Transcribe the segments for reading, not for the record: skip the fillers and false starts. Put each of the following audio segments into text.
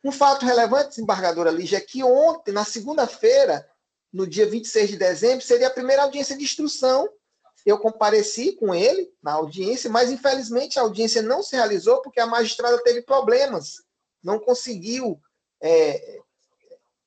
Um fato relevante, desembargadora Lígia, é que ontem, na segunda-feira, no dia 26 de dezembro, seria a primeira audiência de instrução. Eu compareci com ele na audiência, mas, infelizmente, a audiência não se realizou porque a magistrada teve problemas, não conseguiu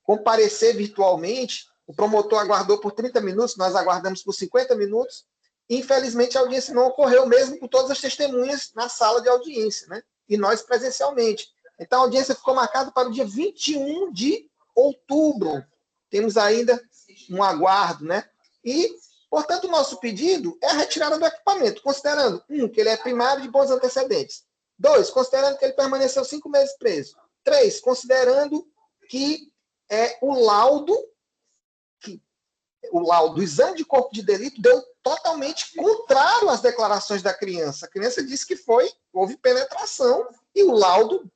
comparecer virtualmente. O promotor aguardou por 30 minutos, nós aguardamos por 50 minutos. Infelizmente, a audiência não ocorreu, mesmo com todas as testemunhas na sala de audiência, né? E nós presencialmente. Então, a audiência ficou marcada para o dia 21 de outubro. Temos ainda um aguardo, né? E, portanto, o nosso pedido é a retirada do equipamento, considerando, que ele é primário de bons antecedentes. 2, considerando que ele permaneceu 5 meses preso. 3, considerando que o laudo, o exame de corpo de delito deu totalmente contrário às declarações da criança. A criança disse que houve penetração e o laudo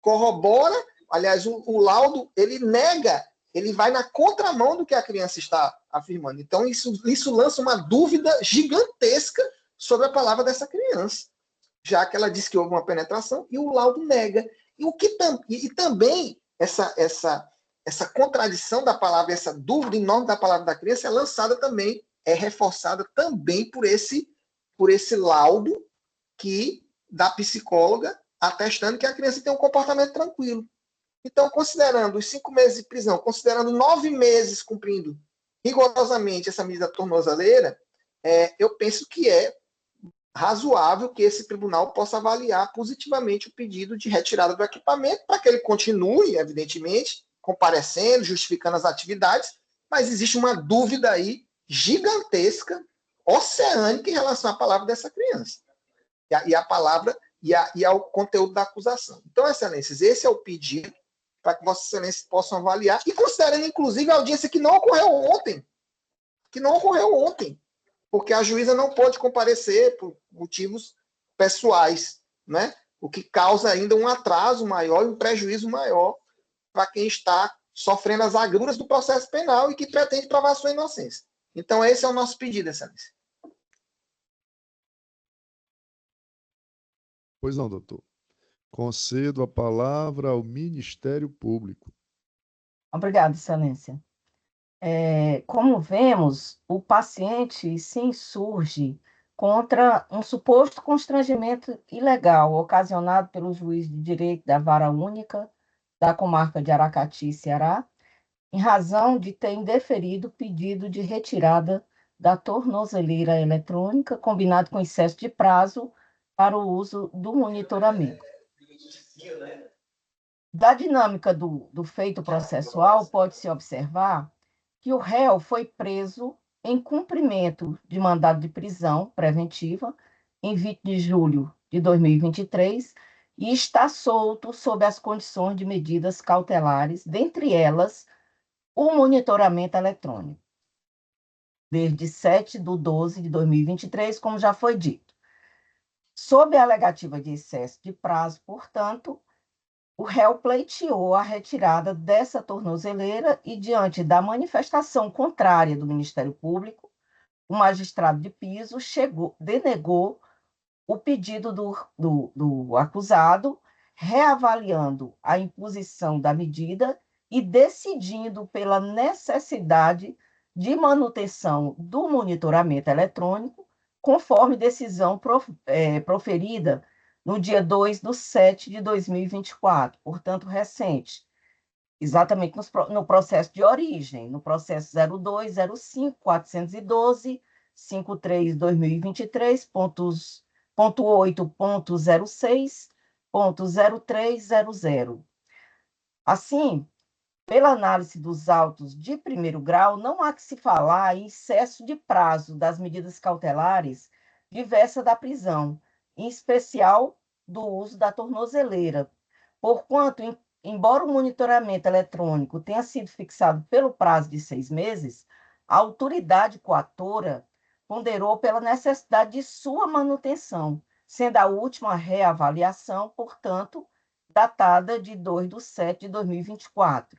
corrobora, aliás, o laudo, ele nega, ele vai na contramão do que a criança está afirmando. Então, isso lança uma dúvida gigantesca sobre a palavra dessa criança, já que ela disse que houve uma penetração e o laudo nega. E também essa contradição da palavra, essa dúvida enorme da palavra da criança é lançada também, é reforçada também por esse laudo da psicóloga atestando que a criança tem um comportamento tranquilo. Então, considerando os 5 meses de prisão, considerando 9 meses cumprindo rigorosamente essa medida tornozeleira, eu penso que é razoável que esse tribunal possa avaliar positivamente o pedido de retirada do equipamento para que ele continue, evidentemente, comparecendo, justificando as atividades, mas existe uma dúvida aí gigantesca, oceânica, em relação à palavra dessa criança. E a palavra e ao conteúdo da acusação. Então, excelências, esse é o pedido para que vossas excelências possam avaliar, e considerando, inclusive, a audiência que não ocorreu ontem, porque a juíza não pôde comparecer por motivos pessoais, né? O que causa ainda um atraso maior e um prejuízo maior para quem está sofrendo as agruras do processo penal e que pretende provar sua inocência. Então, esse é o nosso pedido, excelência. Pois não, doutor. Concedo a palavra ao Ministério Público. Obrigada, excelência. Como vemos, o paciente se insurge contra um suposto constrangimento ilegal ocasionado pelo juiz de direito da Vara Única da comarca de Aracati, Ceará, em razão de ter indeferido o pedido de retirada da tornozeleira eletrônica, combinado com excesso de prazo para o uso do monitoramento. Da dinâmica do feito processual, pode-se observar que o réu foi preso em cumprimento de mandado de prisão preventiva em 20 de julho de 2023 e está solto sob as condições de medidas cautelares, dentre elas o monitoramento eletrônico, desde 7/12 de 2023, como já foi dito. Sob a alegativa de excesso de prazo, portanto, o réu pleiteou a retirada dessa tornozeleira e, diante da manifestação contrária do Ministério Público, o magistrado de piso denegou o pedido do acusado, reavaliando a imposição da medida e decidindo pela necessidade de manutenção do monitoramento eletrônico, conforme decisão proferida no dia 2/7 de 2024, portanto, recente, exatamente no processo de origem, no processo 0205-412, 53/2023, pontos 8.06.0300. Assim, pela análise dos autos de primeiro grau, não há que se falar em excesso de prazo das medidas cautelares diversas da prisão, em especial do uso da tornozeleira, porquanto, embora o monitoramento eletrônico tenha sido fixado pelo prazo de 6 meses, a autoridade coatora ponderou pela necessidade de sua manutenção, sendo a última reavaliação, portanto, datada de 2/7 de 2024.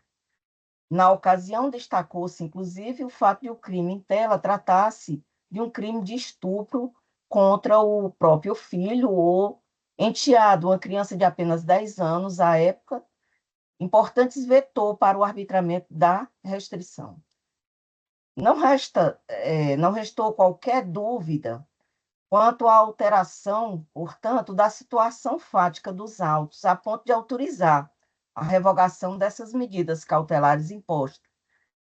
Na ocasião, destacou-se, inclusive, o fato de o crime em tela tratar-se de um crime de estupro contra o próprio filho ou enteado, uma criança de apenas 10 anos à época, importantes vetor para o arbitramento da restrição. Não restou qualquer dúvida quanto à alteração, portanto, da situação fática dos autos, a ponto de autorizar a revogação dessas medidas cautelares impostas,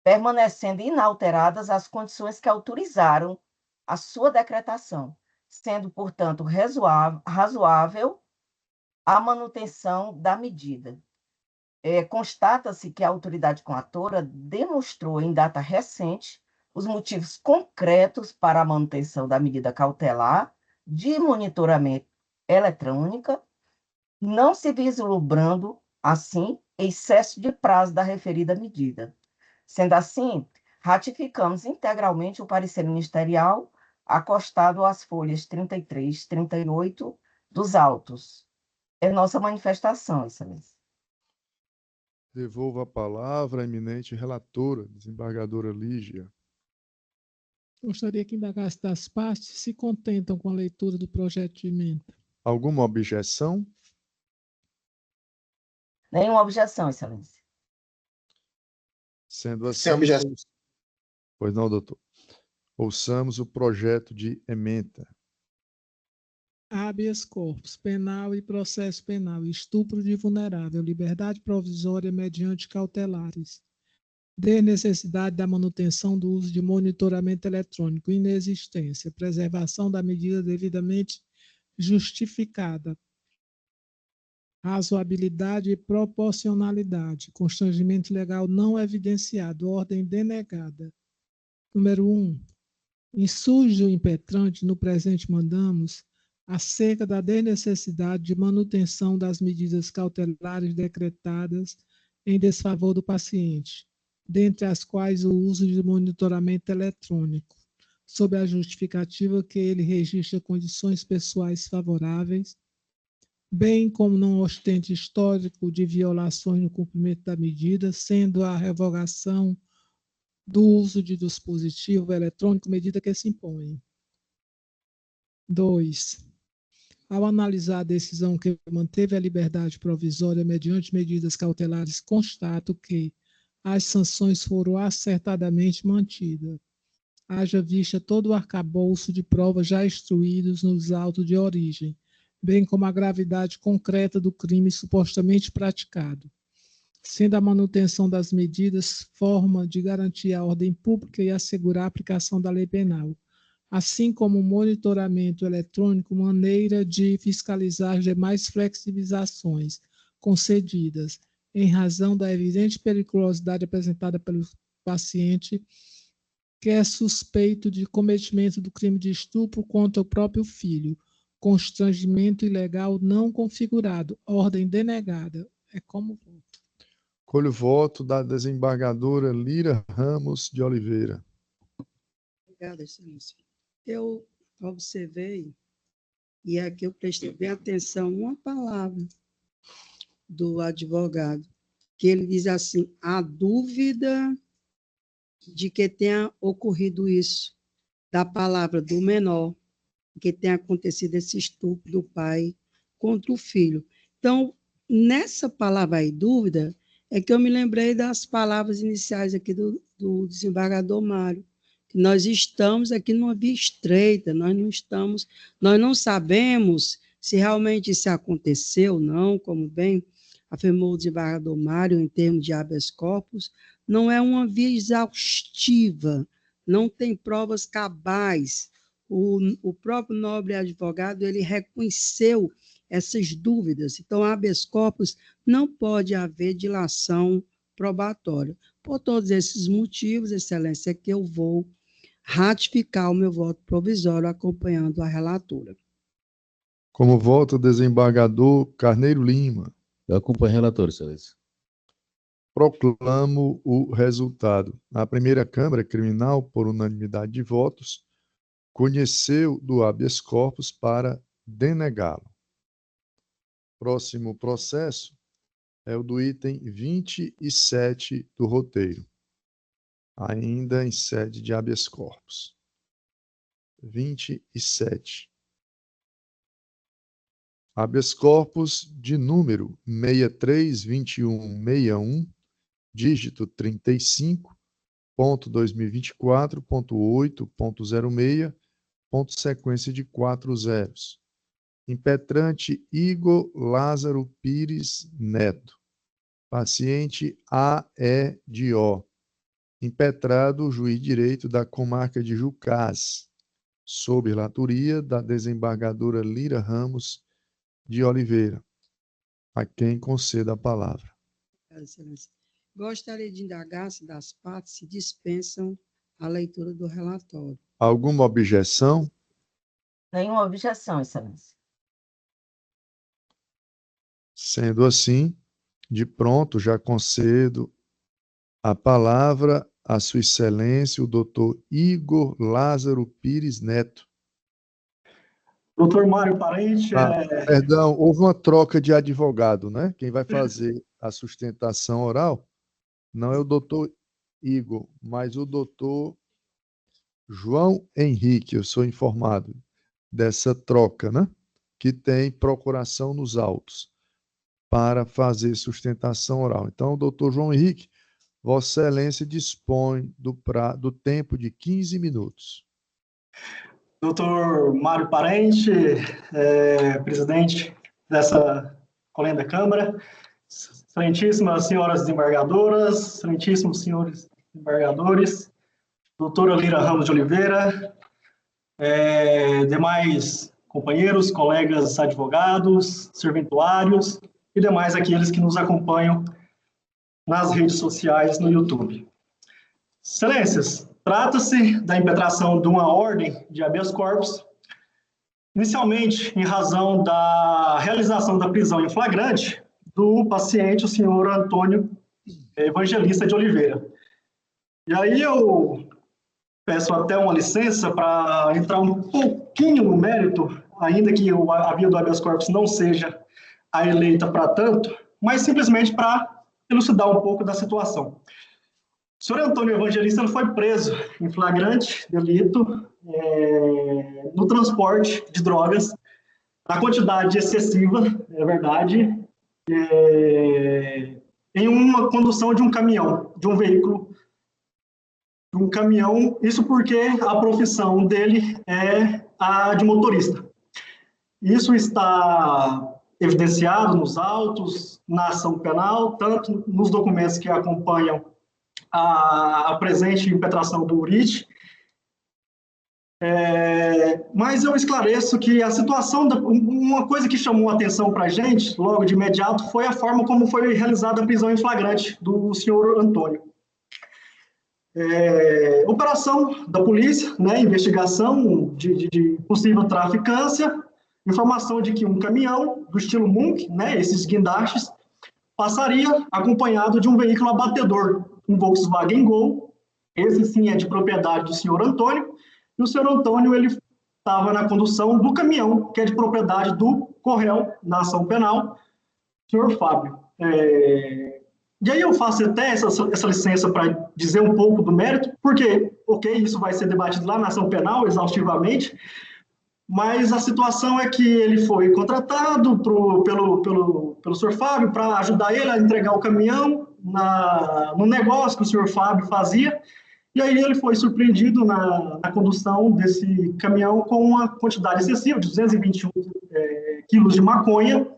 permanecendo inalteradas as condições que autorizaram a sua decretação, sendo, portanto, razoável a manutenção da medida. Constata-se que a autoridade coatora demonstrou em data recente os motivos concretos para a manutenção da medida cautelar de monitoramento eletrônica, não se vislumbrando, assim, excesso de prazo da referida medida. Sendo assim, ratificamos integralmente o parecer ministerial acostado às folhas 33 e 38 dos autos. É nossa manifestação, Excelência. Devolvo a palavra à eminente relatora, desembargadora Lígia. Gostaria que indagasse das partes se contentam com a leitura do projeto de emenda. Alguma objeção? Nenhuma objeção, Excelência. Sendo assim, Sem objeção. pois não, doutor. Ouçamos o projeto de emenda. Habeas corpus, penal e processo penal, estupro de vulnerável, liberdade provisória mediante cautelares. De necessidade da manutenção do uso de monitoramento eletrônico, inexistência, preservação da medida devidamente justificada, razoabilidade e proporcionalidade, constrangimento legal não evidenciado, ordem denegada. Número 1. Insurge o impetrante, no presente mandamos, acerca da desnecessidade de manutenção das medidas cautelares decretadas em desfavor do paciente, dentre as quais o uso de monitoramento eletrônico, sob a justificativa que ele registra condições pessoais favoráveis, bem como não ostente histórico de violações no cumprimento da medida, sendo a revogação do uso de dispositivo eletrônico medida que se impõe. 2. Ao analisar a decisão que manteve a liberdade provisória mediante medidas cautelares, constato que as sanções foram acertadamente mantidas, haja vista todo o arcabouço de provas já instruídos nos autos de origem, bem como a gravidade concreta do crime supostamente praticado, sendo a manutenção das medidas forma de garantir a ordem pública e assegurar a aplicação da lei penal, assim como o monitoramento eletrônico, maneira de fiscalizar as demais flexibilizações concedidas, em razão da evidente periculosidade apresentada pelo paciente, que é suspeito de cometimento do crime de estupro contra o próprio filho, constrangimento ilegal não configurado, ordem denegada. É como voto. Colho o voto da desembargadora Lira Ramos de Oliveira. Obrigada, Excelência. Eu observei, e aqui eu prestei bem atenção, uma palavra do advogado, que ele diz assim: a dúvida de que tenha ocorrido isso, da palavra do menor, que tenha acontecido esse estupro do pai contra o filho. Então, nessa palavra aí, dúvida, é que eu me lembrei das palavras iniciais aqui do desembargador Mário, que nós estamos aqui numa via estreita, nós não sabemos se realmente isso aconteceu ou não, como bem afirmou o desembargador Mário, em termos de habeas corpus, não é uma via exaustiva, não tem provas cabais. O próprio nobre advogado, ele reconheceu essas dúvidas. Então, habeas corpus não pode haver dilação probatória. Por todos esses motivos, Excelência, é que eu vou ratificar o meu voto provisório acompanhando a relatora. Como voto o desembargador Carneiro Lima. Eu acompanho o relator, Excelência. Proclamo o resultado. A primeira Câmara Criminal, por unanimidade de votos, conheceu do habeas corpus para denegá-lo. Próximo processo é o do item 27 do roteiro, ainda em sede de habeas corpus. 27. Habeas corpus de número 632161, dígito 35.2024.8.06, ponto sequência de 4 zeros. Impetrante Igor Lázaro Pires Neto. Paciente AEDO. Impetrado juiz de direito da comarca de Jucás, sob relatoria da desembargadora Lira Ramos de Oliveira, a quem conceda a palavra. Excelência. Gostaria de indagar se das partes se dispensam a leitura do relatório. Alguma objeção? Nenhuma objeção, Excelência. Sendo assim, de pronto já concedo a palavra a Sua Excelência, o doutor Igor Lázaro Pires Neto. Doutor Mário Parente. Perdão, houve uma troca de advogado, né? Quem vai fazer a sustentação oral não é o doutor Igor, mas o doutor João Henrique. Eu sou informado dessa troca, né? Que tem procuração nos autos para fazer sustentação oral. Então, o doutor João Henrique, Vossa Excelência dispõe do tempo de 15 minutos. Doutor Mário Parente, presidente dessa colenda Câmara, excelentíssimas senhoras desembargadoras, excelentíssimos senhores desembargadores, doutora Lira Ramos de Oliveira, demais companheiros, colegas advogados, serventuários e demais aqueles que nos acompanham nas redes sociais no YouTube. Excelências, trata-se da impetração de uma ordem de habeas corpus, inicialmente em razão da realização da prisão em flagrante do paciente, o senhor Antônio Evangelista de Oliveira. E aí eu peço até uma licença para entrar um pouquinho no mérito, ainda que a via do habeas corpus não seja a eleita para tanto, mas simplesmente para elucidar um pouco da situação. O senhor Antônio Evangelista ele foi preso em flagrante delito no transporte de drogas, na quantidade excessiva, é verdade, em uma condução de um caminhão, de um veículo, de um caminhão, isso porque a profissão dele é a de motorista. Isso está evidenciado nos autos, na ação penal, tanto nos documentos que acompanham a presente impetração do URIT. Mas eu esclareço que a situação, uma coisa que chamou a atenção para a gente, logo de imediato, foi a forma como foi realizada a prisão em flagrante do senhor Antônio. Operação da polícia, né, investigação de possível traficância, informação de que um caminhão do estilo Munk, né, esses guindastes, passaria acompanhado de um veículo abatedor, um Volkswagen Gol. Esse sim é de propriedade do senhor Antônio, e o senhor Antônio ele estava na condução do caminhão, que é de propriedade do corréu da ação penal, senhor Fábio. E aí eu faço até essa licença para dizer um pouco do mérito, porque, ok, isso vai ser debatido lá na ação penal, exaustivamente, mas a situação é que ele foi contratado pelo senhor Fábio para ajudar ele a entregar o caminhão no negócio que o senhor Fábio fazia, e aí ele foi surpreendido na condução desse caminhão com uma quantidade excessiva, de 221 quilos de maconha.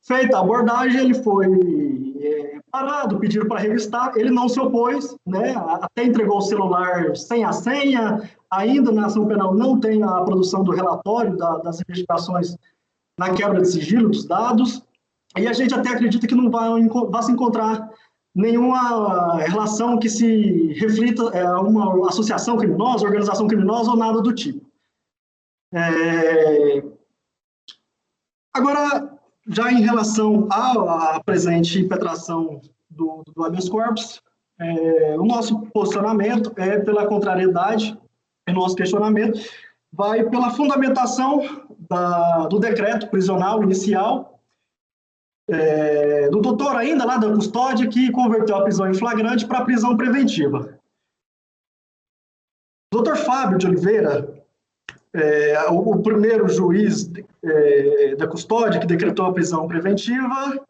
Feita a abordagem, ele foi parado, pediram para revistar, ele não se opôs, né, até entregou o celular sem a senha, ainda na ação penal não tem a produção do relatório das investigações na quebra de sigilo dos dados, e a gente até acredita que não vai se encontrar nenhuma relação que se reflita uma associação criminosa, organização criminosa ou nada do tipo. Agora, já em relação à presente impetração do habeas corpus, o nosso posicionamento é pela contrariedade, o nosso questionamento vai pela fundamentação do decreto prisional inicial, do doutor ainda lá da custódia, que converteu a prisão em flagrante para a prisão preventiva. O doutor Fábio de Oliveira, o primeiro juiz da custódia que decretou a prisão preventiva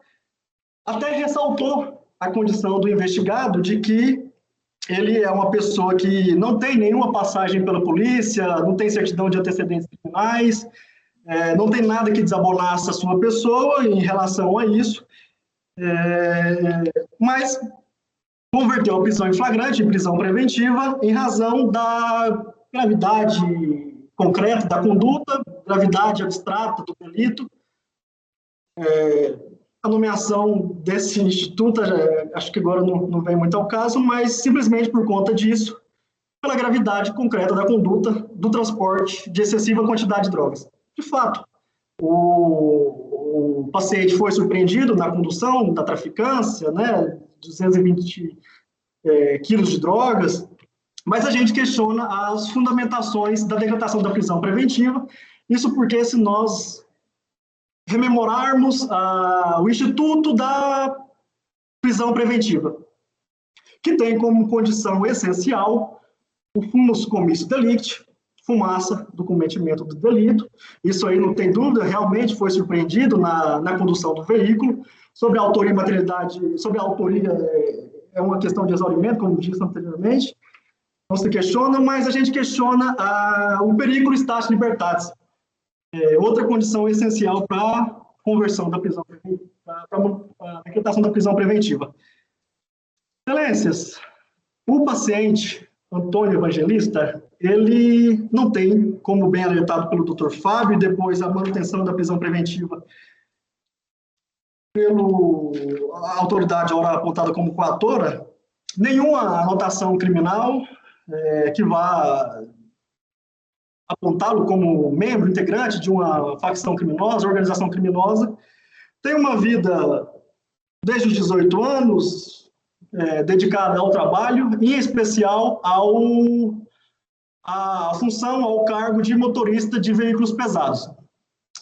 até ressaltou a condição do investigado de que ele é uma pessoa que não tem nenhuma passagem pela polícia, não tem certidão de antecedentes criminais, não tem nada que desabonasse a sua pessoa em relação a isso, mas converteu a prisão em flagrante em prisão preventiva em razão da gravidade concreta da conduta, gravidade abstrata do delito. A nomeação desse instituto, acho que agora não vem muito ao caso, mas simplesmente por conta disso, pela gravidade concreta da conduta do transporte de excessiva quantidade de drogas. De fato, o paciente foi surpreendido na condução da traficância, né, 220 quilos de drogas, mas a gente questiona as fundamentações da decretação da prisão preventiva, isso porque se nós rememorarmos o Instituto da Prisão Preventiva, que tem como condição essencial o fumus comicio delicti, fumaça do cometimento do delito. Isso aí não tem dúvida, realmente foi surpreendido na condução do veículo. Sobre a autoria e materialidade, sobre a autoria é uma questão de exaurimento, como disse anteriormente, não se questiona, mas a gente questiona o perigo statis libertatis. Outra condição essencial para a conversão da prisão preventiva, para a decretação da prisão preventiva. Excelências, o paciente Antônio Evangelista, ele não tem, como bem alertado pelo Dr. Fábio, e depois a manutenção da prisão preventiva pela autoridade ora apontada como coatora, nenhuma anotação criminal que vá apontá-lo como membro integrante de uma facção criminosa, organização criminosa, tem uma vida desde os 18 anos dedicada ao trabalho, em especial à função, ao cargo de motorista de veículos pesados.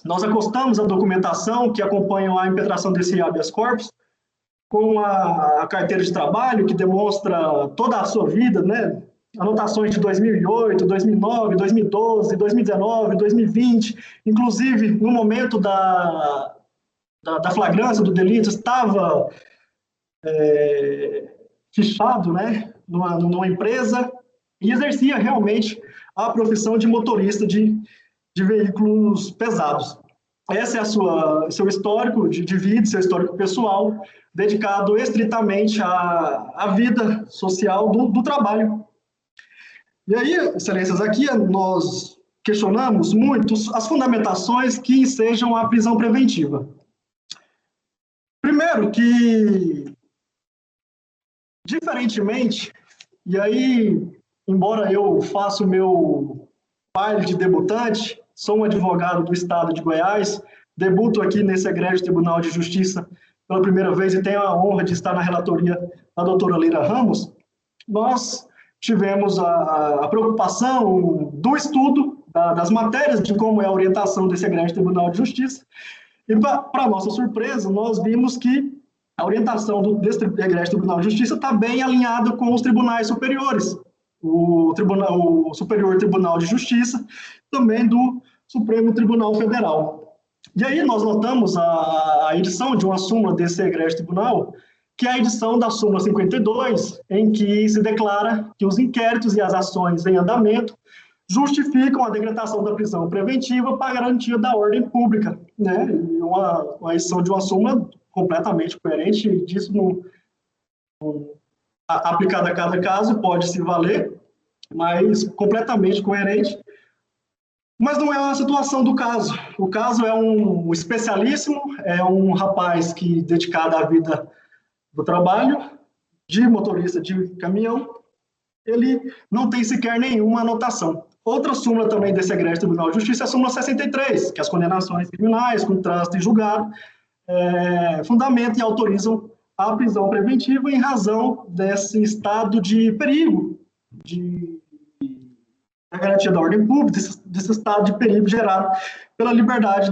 Nós acostamos a documentação que acompanha a impetração desse habeas corpus com a carteira de trabalho, que demonstra toda a sua vida, né? Anotações de 2008, 2009, 2012, 2019, 2020, inclusive no momento da flagrância do delito, estava fichado, né, numa empresa e exercia realmente a profissão de motorista de veículos pesados. Esse é seu histórico de vida, seu histórico pessoal, dedicado estritamente à vida social do trabalho. E aí, excelências, aqui nós questionamos muito as fundamentações que ensejam a prisão preventiva. Primeiro que, diferentemente, e aí, embora eu faça o meu baile de debutante, sou um advogado do estado de Goiás, debuto aqui nesse egrégio Tribunal de Justiça pela primeira vez e tenho a honra de estar na relatoria da doutora Leira Ramos, nós tivemos a preocupação do estudo das matérias de como é a orientação desse egrégio Tribunal de Justiça e, para nossa surpresa, nós vimos que a orientação desse egrégio Tribunal de Justiça está bem alinhada com os tribunais superiores, o Superior Tribunal de Justiça, também do Supremo Tribunal Federal. E aí nós notamos a edição de uma súmula desse egrégio tribunal, que é a edição da súmula 52, em que se declara que os inquéritos e as ações em andamento justificam a decretação da prisão preventiva para garantia da ordem pública, né? E uma edição de uma súmula completamente coerente, disso aplicada a cada caso pode se valer, mas completamente coerente. Mas não é a situação do caso. O caso é um especialíssimo, é um rapaz que dedicado à vida do trabalho, de motorista de caminhão, ele não tem sequer nenhuma anotação. Outra súmula também desse egrégio Tribunal de Justiça é a súmula 63, que as condenações criminais com trânsito e julgado fundamentam e autorizam a prisão preventiva em razão desse estado de perigo, da garantia da ordem pública, desse estado de perigo gerado pela liberdade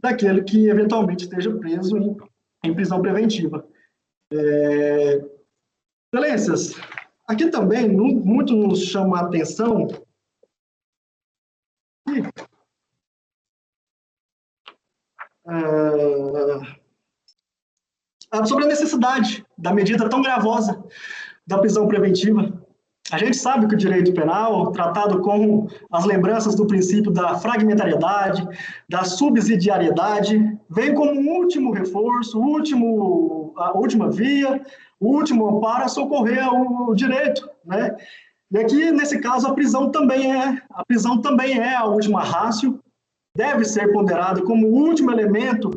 daquele que eventualmente esteja preso em prisão preventiva. Excelências, aqui também muito nos chama a atenção que sobre a necessidade da medida tão gravosa da prisão preventiva. A gente sabe que o direito penal, tratado com as lembranças do princípio da fragmentariedade, da subsidiariedade, vem como um último reforço, a última via, o último amparo a socorrer o direito, né? E aqui, nesse caso, a prisão também é a última ratio, deve ser ponderada como o último elemento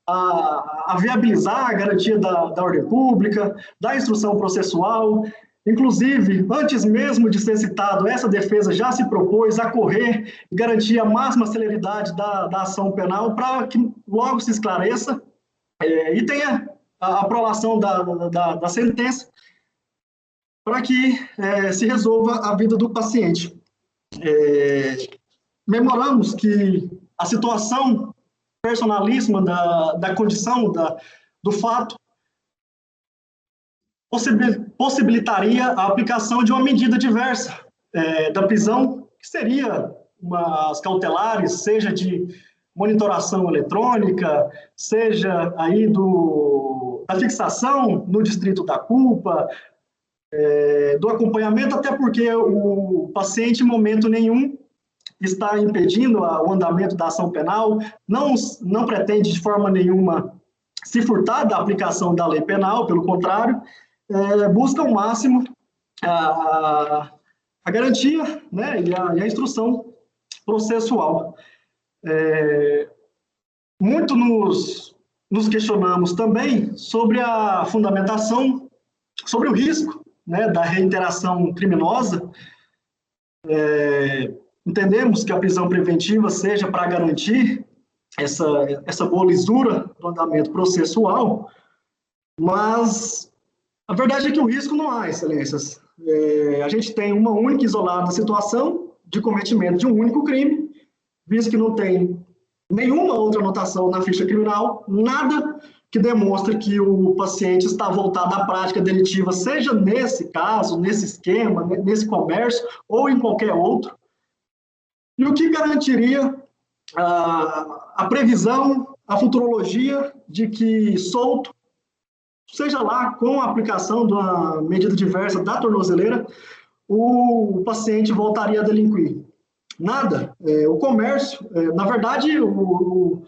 a viabilizar a garantia da ordem pública, da instrução processual. Inclusive, antes mesmo de ser citado, essa defesa já se propôs a correr e garantir a máxima celeridade da ação penal para que logo se esclareça e tenha a aprovação da sentença para que se resolva a vida do paciente. Memoramos que a situação personalíssima da condição do fato possibilitaria a aplicação de uma medida diversa da prisão, que seria as cautelares, seja de monitoração eletrônica, seja aí da fixação no distrito da culpa, do acompanhamento, até porque o paciente, em momento nenhum, está impedindo o andamento da ação penal, não pretende de forma nenhuma se furtar da aplicação da lei penal, pelo contrário, busca ao máximo a garantia, né, e a instrução processual. Muito nos questionamos também sobre a fundamentação, sobre o risco, né, da reiteração criminosa. Entendemos que a prisão preventiva seja para garantir essa boa lisura do andamento processual, mas a verdade é que o risco não há, excelências. A gente tem uma única e isolada situação de cometimento de um único crime, visto que não tem nenhuma outra anotação na ficha criminal, nada que demonstre que o paciente está voltado à prática delitiva, seja nesse caso, nesse esquema, nesse comércio ou em qualquer outro. E o que garantiria a previsão, a futurologia de que solto, seja lá com a aplicação de uma medida diversa da tornozeleira, o paciente voltaria a delinquir? Nada. O comércio, na verdade, o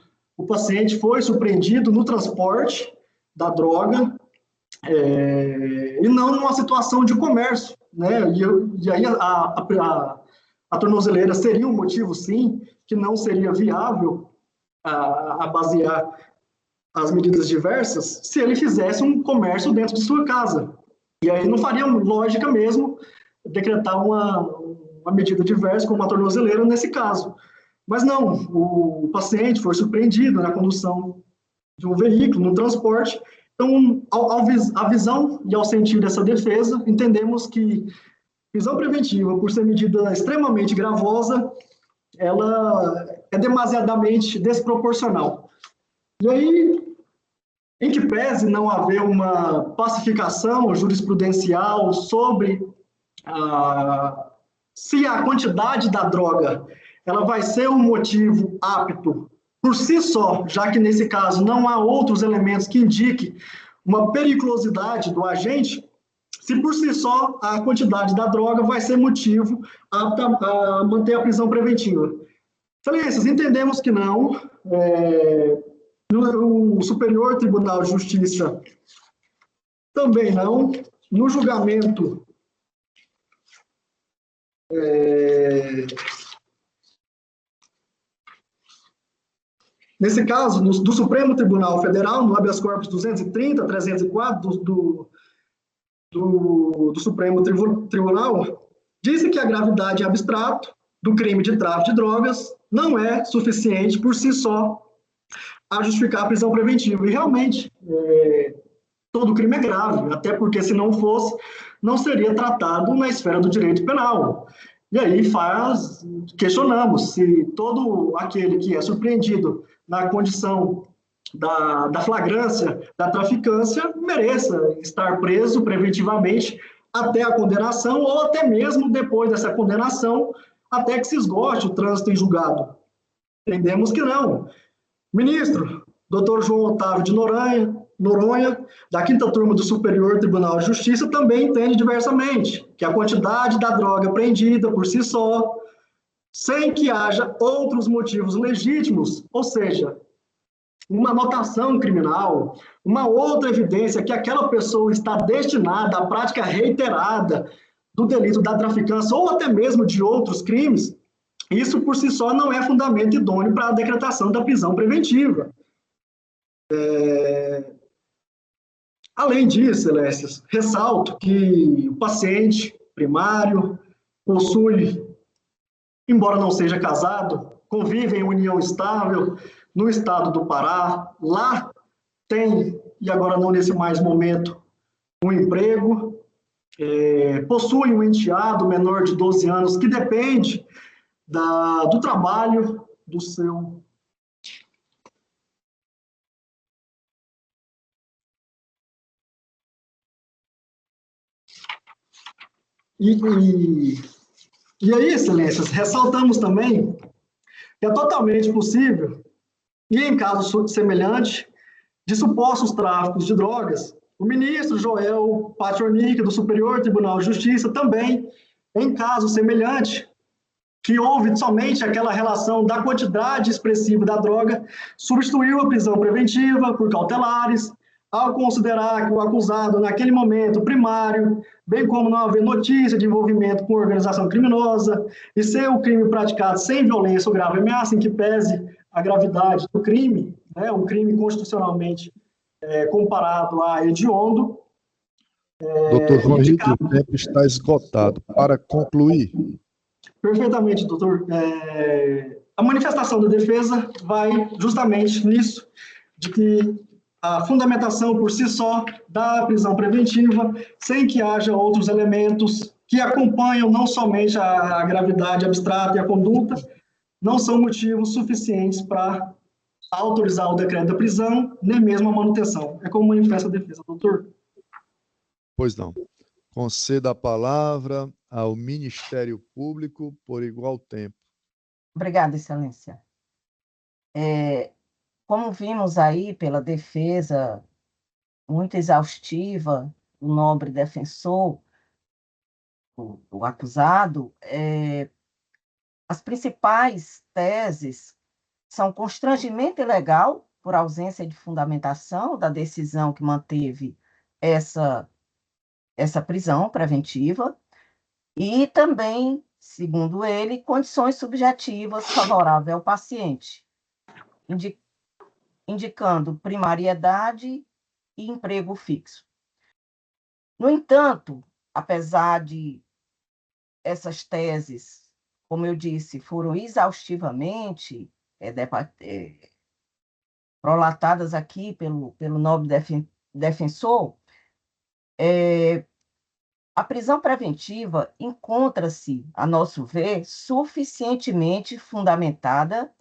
paciente foi surpreendido no transporte da droga e não numa situação de comércio, né? E aí a tornozeleira seria um motivo, sim, que não seria viável a basear as medidas diversas se ele fizesse um comércio dentro de sua casa. E aí não faria lógica mesmo decretar uma medida diversa como a tornozeleira nesse caso. Mas não, o paciente foi surpreendido na condução de um veículo, no transporte. Então, à visão e ao sentir dessa defesa, entendemos que prisão preventiva, por ser medida extremamente gravosa, ela é demasiadamente desproporcional. E aí, em que pese não haver uma pacificação jurisprudencial sobre se a quantidade da droga ela vai ser um motivo apto por si só, já que nesse caso não há outros elementos que indiquem uma periculosidade do agente, se por si só a quantidade da droga vai ser motivo a manter a prisão preventiva. Excelências, entendemos que não. No Superior Tribunal de Justiça também não. No julgamento nesse caso, do Supremo Tribunal Federal, no habeas corpus 230, 304 do Supremo Tribunal, disse que a gravidade abstrato do crime de tráfico de drogas não é suficiente por si só a justificar a prisão preventiva. E realmente, todo crime é grave, até porque se não fosse, não seria tratado na esfera do direito penal. E aí questionamos se todo aquele que é surpreendido na condição da flagrância, da traficância, mereça estar preso preventivamente até a condenação ou até mesmo depois dessa condenação, até que se esgote o trânsito em julgado. Entendemos que não. Ministro, Dr. João Otávio de Noronha, da 5ª Turma do Superior Tribunal de Justiça, também entende diversamente, que a quantidade da droga apreendida por si só, sem que haja outros motivos legítimos, ou seja, uma anotação criminal, uma outra evidência que aquela pessoa está destinada à prática reiterada do delito da traficância ou até mesmo de outros crimes, isso por si só não é fundamento idôneo para a decretação da prisão preventiva. Além disso, Celestes, ressalto que o paciente primário possui, embora não seja casado, convive em união estável no estado do Pará, lá tem, e agora não nesse mais momento, um emprego, possui um enteado menor de 12 anos que depende do trabalho do seu E aí, excelências, ressaltamos também que é totalmente possível, e em caso semelhante, de supostos tráficos de drogas, o ministro Joel Patornik, do Superior Tribunal de Justiça, também, em caso semelhante, que houve somente aquela relação da quantidade expressiva da droga, substituiu a prisão preventiva por cautelares, ao considerar que o acusado, naquele momento primário, bem como não haver notícia de envolvimento com organização criminosa, e ser o crime praticado sem violência ou grave ameaça, em que pese a gravidade do crime, né, um crime constitucionalmente comparado a hediondo. Doutor João Henrique, o tempo está esgotado. Para concluir. Perfeitamente, doutor. A manifestação da defesa vai justamente nisso, de que a fundamentação por si só da prisão preventiva, sem que haja outros elementos que acompanham não somente a gravidade abstrata e a conduta, não são motivos suficientes para autorizar o decreto da prisão, nem mesmo a manutenção. É como manifesta a defesa, doutor. Pois não. Conceda a palavra ao Ministério Público por igual tempo. Obrigada, Excelência. Como vimos aí pela defesa muito exaustiva do nobre defensor, o acusado, as principais teses são constrangimento ilegal por ausência de fundamentação da decisão que manteve essa prisão preventiva e também, segundo ele, condições subjetivas favoráveis ao paciente, indicando primariedade e emprego fixo. No entanto, apesar de essas teses, como eu disse, foram exaustivamente prolatadas aqui pelo nobre defensor, a prisão preventiva encontra-se, a nosso ver, suficientemente fundamentada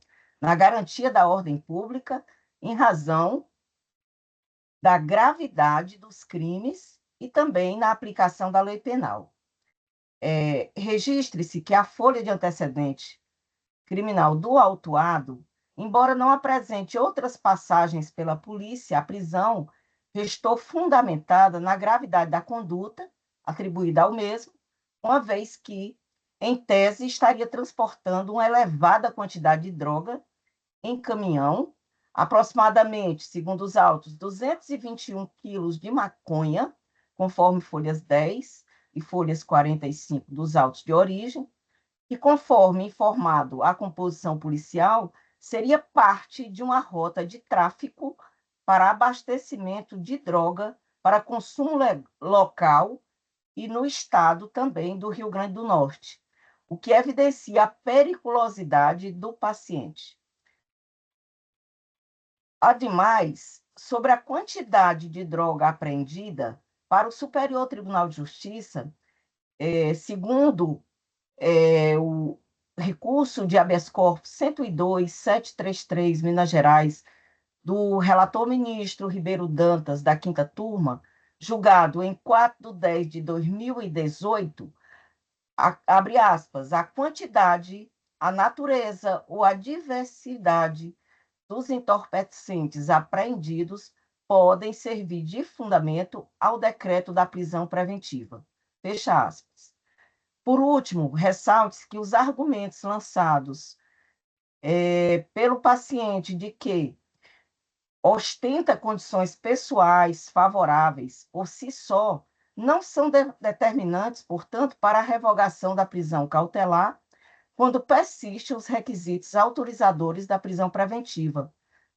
na garantia da ordem pública em razão da gravidade dos crimes e também na aplicação da lei penal. Registre-se que a folha de antecedente criminal do autuado, embora não apresente outras passagens pela polícia, a prisão restou fundamentada na gravidade da conduta atribuída ao mesmo, uma vez que, em tese, estaria transportando uma elevada quantidade de droga em caminhão, aproximadamente, segundo os autos, 221 quilos de maconha, conforme folhas 10 e folhas 45 dos autos de origem, e conforme informado a composição policial, seria parte de uma rota de tráfico para abastecimento de droga para consumo local e no estado também do Rio Grande do Norte, o que evidencia a periculosidade do paciente. Ademais, sobre a quantidade de droga apreendida, para o Superior Tribunal de Justiça, segundo o recurso de habeas corpus 102.733, Minas Gerais, do relator ministro Ribeiro Dantas, da 5ª Turma, julgado em 4/10/2018, abre aspas, a quantidade, a natureza ou a diversidade dos entorpecentes apreendidos podem servir de fundamento ao decreto da prisão preventiva. Fecha aspas. Por último, ressalte que os argumentos lançados pelo paciente de que ostenta condições pessoais favoráveis por si só não são determinantes, portanto, para a revogação da prisão cautelar quando persistem os requisitos autorizadores da prisão preventiva,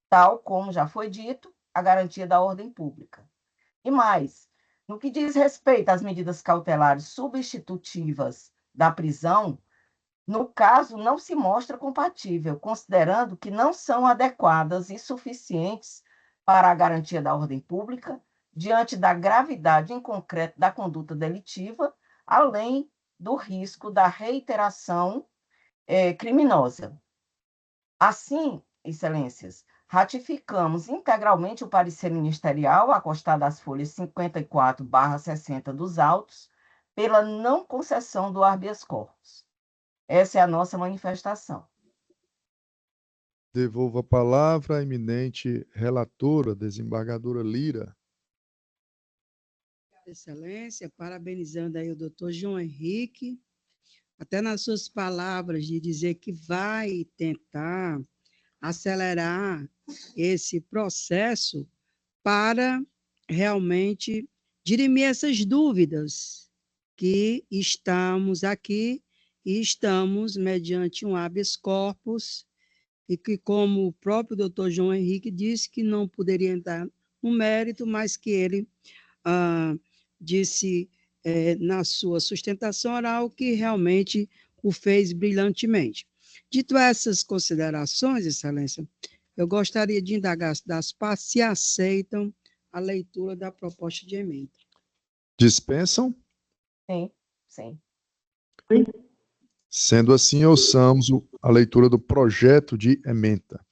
tal como já foi dito, a garantia da ordem pública. E mais, no que diz respeito às medidas cautelares substitutivas da prisão, no caso, não se mostra compatível, considerando que não são adequadas e suficientes para a garantia da ordem pública, diante da gravidade em concreto da conduta delitiva, além do risco da reiteração criminosa. Assim, excelências, ratificamos integralmente o parecer ministerial acostado às folhas 54/60 dos autos, pela não concessão do habeas corpus. Essa é a nossa manifestação. Devolvo a palavra à eminente relatora, desembargadora Lira. Excelência, parabenizando aí o doutor João Henrique, até nas suas palavras de dizer que vai tentar acelerar esse processo para realmente dirimir essas dúvidas que estamos aqui e estamos mediante um habeas corpus e que, como o próprio doutor João Henrique disse, que não poderia entrar no mérito, mas que ele disse na sua sustentação oral que realmente o fez brilhantemente. Dito essas considerações, excelência, eu gostaria de indagar das partes se aceitam a leitura da proposta de emenda. Dispensam? Sim, sim. Sendo assim, ouçamos a leitura do projeto de emenda.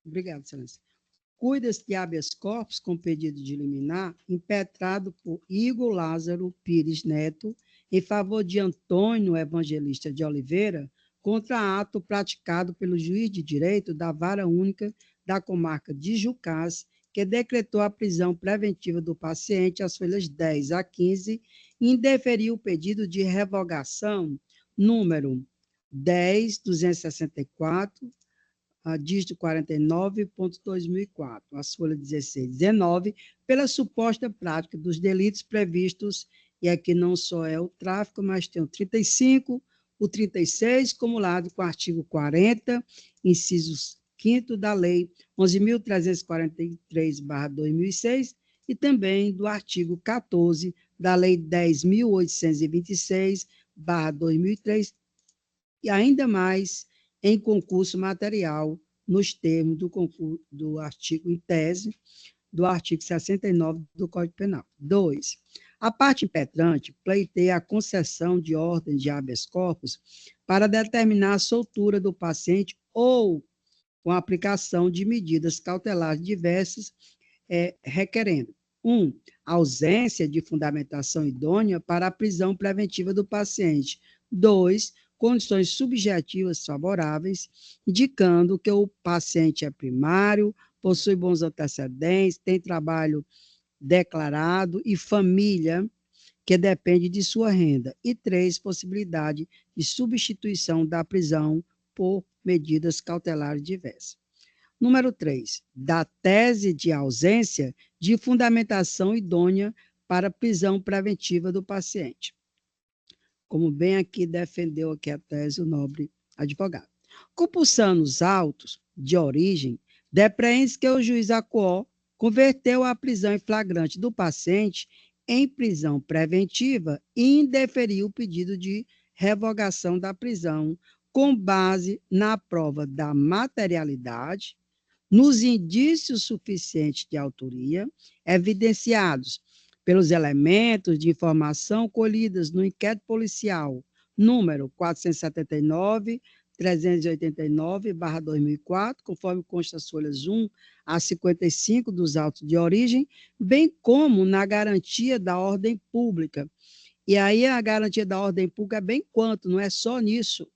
Obrigado, excelência. Cuida-se de habeas corpus com pedido de liminar impetrado por Igor Lázaro Pires Neto em favor de Antônio Evangelista de Oliveira contra ato praticado pelo juiz de direito da Vara Única da Comarca de Jucás, que decretou a prisão preventiva do paciente às folhas 10 a 15 e indeferiu o pedido de revogação número 10.264, dígito 49.2004, as folhas 16 e 19, pela suposta prática dos delitos previstos, e aqui não só é o tráfico, mas tem o 35, o 36, cumulado com o artigo 40, incisos 5º da Lei 11.343/2006, e também do artigo 14 da Lei 10.826/2003, e ainda mais em concurso material, nos termos do artigo, em tese, do artigo 69 do Código Penal. 2. A parte impetrante pleiteia a concessão de ordem de habeas corpus para determinar a soltura do paciente ou com a aplicação de medidas cautelares diversas, requerendo: 1. Ausência de fundamentação idônea para a prisão preventiva do paciente. 2. Condições subjetivas favoráveis, indicando que o paciente é primário, possui bons antecedentes, tem trabalho declarado e família que depende de sua renda. E 3, possibilidade de substituição da prisão por medidas cautelares diversas. Número 3, da tese de ausência de fundamentação idônea para prisão preventiva do paciente. Como bem aqui defendeu aqui a tese o nobre advogado. Compulsando os autos de origem, depreende-se que o juiz acuó converteu a prisão em flagrante do paciente em prisão preventiva e indeferiu o pedido de revogação da prisão com base na prova da materialidade, nos indícios suficientes de autoria, evidenciados pelos elementos de informação colhidas no inquérito policial número 479/389/2004, conforme consta as folhas 1 a 55 dos autos de origem, bem como na garantia da ordem pública. E aí a garantia da ordem pública é bem quanto, não é só nisso.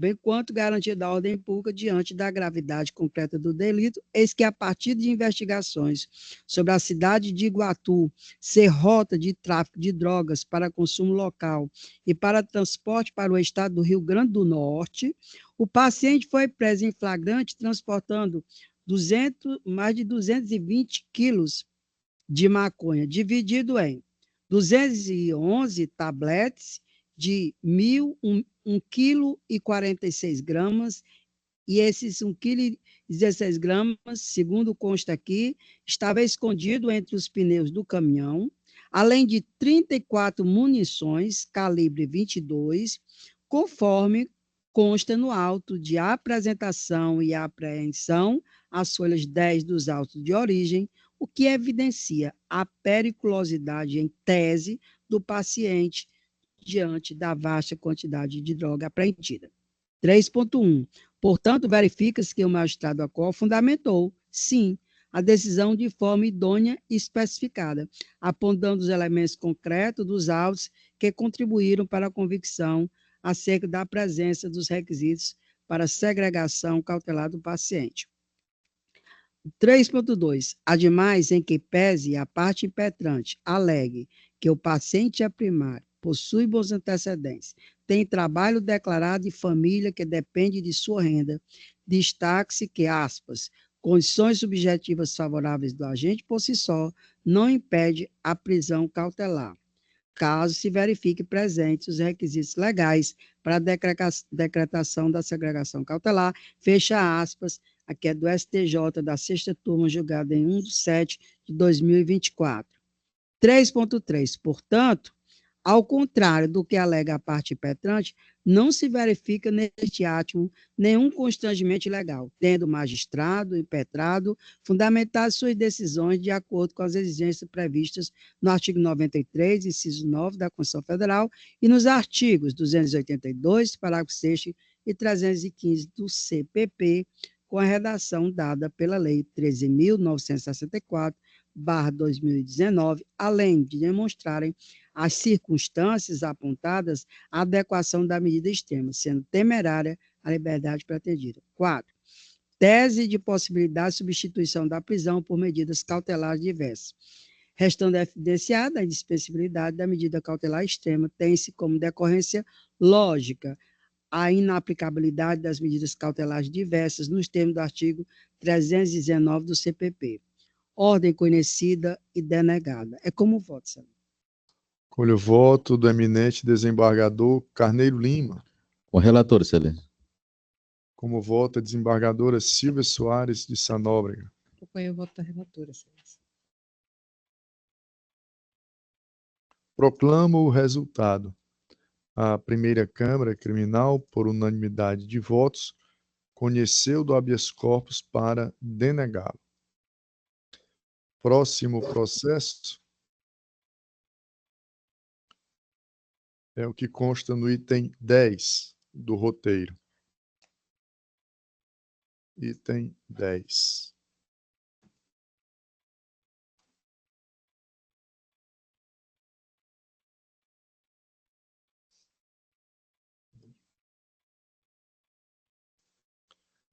bem quanto garantia da ordem pública diante da gravidade concreta do delito, eis que, a partir de investigações sobre a cidade de Iguatu ser rota de tráfico de drogas para consumo local e para transporte para o estado do Rio Grande do Norte, o paciente foi preso em flagrante transportando mais de 220 quilos de maconha, dividido em 211 tabletes de 1,46 kg, e esses 1,16 kg, segundo consta aqui, estava escondido entre os pneus do caminhão, além de 34 munições calibre 22, conforme consta no auto de apresentação e apreensão, as folhas 10 dos autos de origem, o que evidencia a periculosidade em tese do paciente diante da vasta quantidade de droga apreendida. 3.1. Portanto, verifica-se que o magistrado Acol fundamentou, sim, a decisão de forma idônea e especificada, apontando os elementos concretos dos autos que contribuíram para a convicção acerca da presença dos requisitos para segregação cautelar do paciente. 3.2. Ademais, em que pese a parte impetrante alegue que o paciente é primário, possui bons antecedentes, tem trabalho declarado e família que depende de sua renda, destaque-se que, aspas, condições subjetivas favoráveis do agente por si só não impede a prisão cautelar, caso se verifique presentes os requisitos legais para a decretação da segregação cautelar, fecha aspas, aqui é do STJ, da 6ª turma, julgada em 1/7/2024. 3.3. Portanto, ao contrário do que alega a parte impetrante, não se verifica neste átimo nenhum constrangimento ilegal, tendo o magistrado impetrado fundamentado suas decisões de acordo com as exigências previstas no artigo 93, inciso 9 da Constituição Federal e nos artigos 282, parágrafo 6º e 315 do CPP, com a redação dada pela Lei 13.964/2019, além de demonstrarem as circunstâncias apontadas à adequação da medida extrema, sendo temerária a liberdade pretendida. 4. Tese de possibilidade de substituição da prisão por medidas cautelares diversas. Restando evidenciada a indispensabilidade da medida cautelar extrema, tem-se como decorrência lógica a inaplicabilidade das medidas cautelares diversas nos termos do artigo 319 do CPP. Ordem conhecida e denegada. É como voto, senhor. Colho o voto do eminente desembargador Carneiro Lima. Com o relator, excelência. Como voto a desembargadora Silvia Soares de Sanóbrega. Acompanho o voto da relatora, excelência. Proclamo o resultado. A primeira Câmara Criminal, por unanimidade de votos, conheceu do habeas corpus para denegá-lo. Próximo processo é o que consta no item 10 do roteiro. Item 10.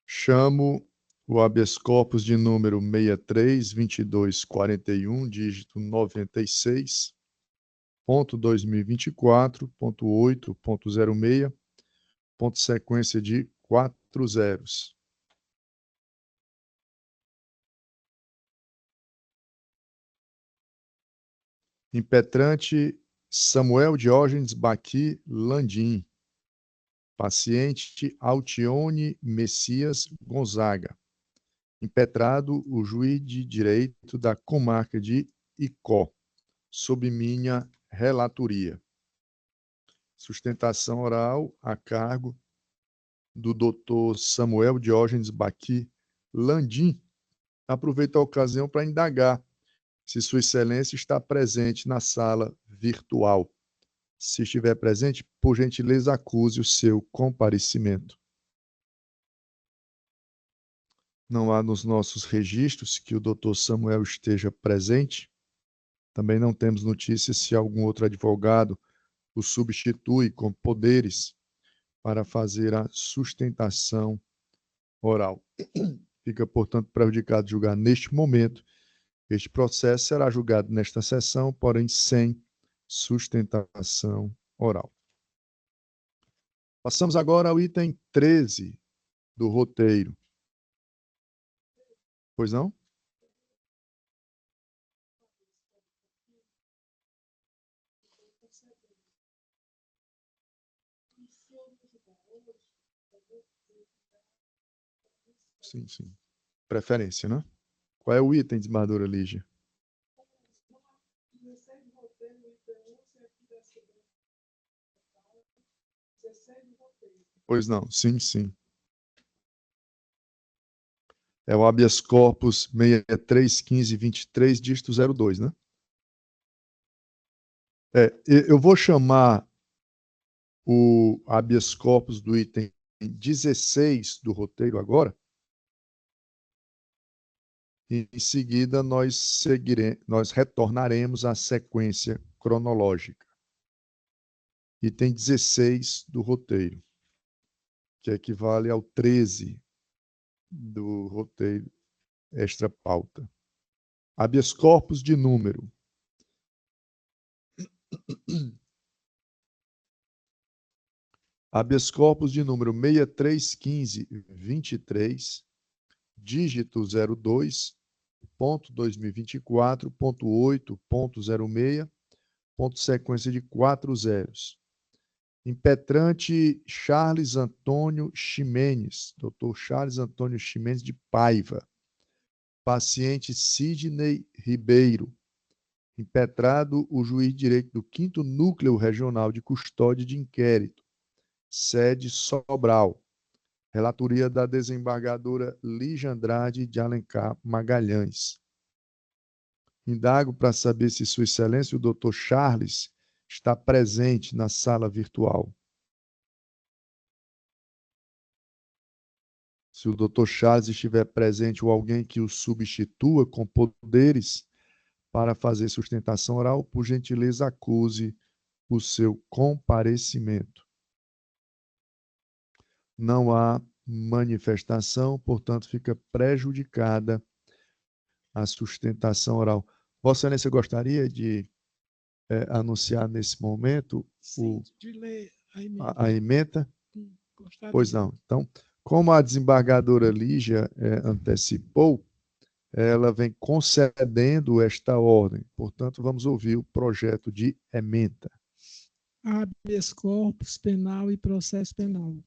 Chamo o habeas corpus de número 63.2241, dígito 96.2024.8.06, ponto sequência de 4 zeros. Impetrante Samuel Diógenes Baqui Landim. Paciente Altione Messias Gonzaga. Impetrado o juiz de direito da comarca de Icó, sob minha relatoria. Sustentação oral a cargo do Dr. Samuel Diógenes Baqui Landim. Aproveito a ocasião para indagar se Sua Excelência está presente na sala virtual. Se estiver presente, por gentileza, acuse o seu comparecimento. Não há nos nossos registros que o Dr. Samuel esteja presente. Também não temos notícias se algum outro advogado o substitui com poderes para fazer a sustentação oral. Fica, portanto, prejudicado julgar neste momento. Este processo será julgado nesta sessão, porém sem sustentação oral. Passamos agora ao item 13 do roteiro. Pois não? Sim, sim. Preferência, né? Qual é o item, desembargadora Lígia? Pois não, sim, sim. É o habeas corpus 631523, dígito 02, né? Eu vou chamar o habeas corpus do item 16 do roteiro agora. E, em seguida, nós retornaremos à sequência cronológica. Item 16 do roteiro, que equivale ao 13 do roteiro extra pauta. Habeas corpus de número. Habeas corpus de número 631523, dígito 02.2024.8.06, ponto sequência de 4 zeros. Impetrante Charles Antônio Ximenes, Dr. Charles Antônio Ximenes de Paiva. Paciente Sidney Ribeiro. Impetrado o juiz de direito do 5º Núcleo Regional de Custódia de Inquérito, sede Sobral. Relatoria da desembargadora Lígia Andrade de Alencar Magalhães. Indago para saber se Sua Excelência, o Dr. Charles, está presente na sala virtual. Se o Dr. Charles estiver presente ou alguém que o substitua com poderes para fazer sustentação oral, por gentileza, acuse o seu comparecimento. Não há manifestação, portanto, fica prejudicada a sustentação oral. Vossa Excelência gostaria de anunciar nesse momento de ler a a ementa? Gostaria. Pois não. Então, como a desembargadora Lígia antecipou, ela vem concedendo esta ordem. Portanto, vamos ouvir o projeto de ementa. Habeas corpus penal e processo penal.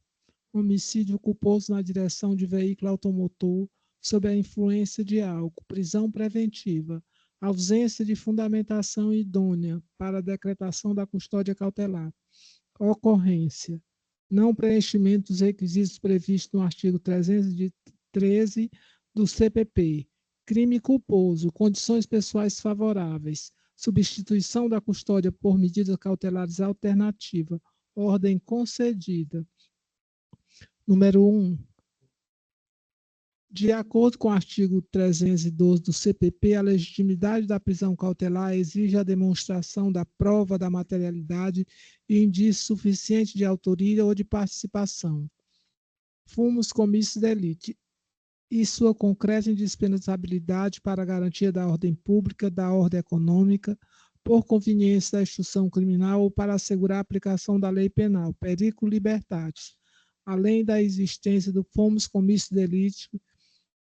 Homicídio culposo na direção de veículo automotor sob a influência de álcool, prisão preventiva, ausência de fundamentação idônea para a decretação da custódia cautelar, ocorrência, não preenchimento dos requisitos previstos no artigo 313 do CPP, crime culposo, condições pessoais favoráveis, substituição da custódia por medidas cautelares alternativa, ordem concedida. Número 1. De acordo com o artigo 312 do CPP, a legitimidade da prisão cautelar exige a demonstração da prova da materialidade e indício suficiente de autoria ou de participação. Fumus comissus delicti e sua concreta indispensabilidade para a garantia da ordem pública, da ordem econômica, por conveniência da instrução criminal ou para assegurar a aplicação da lei penal, periculo libertatis, além da existência do fumus comissus delicti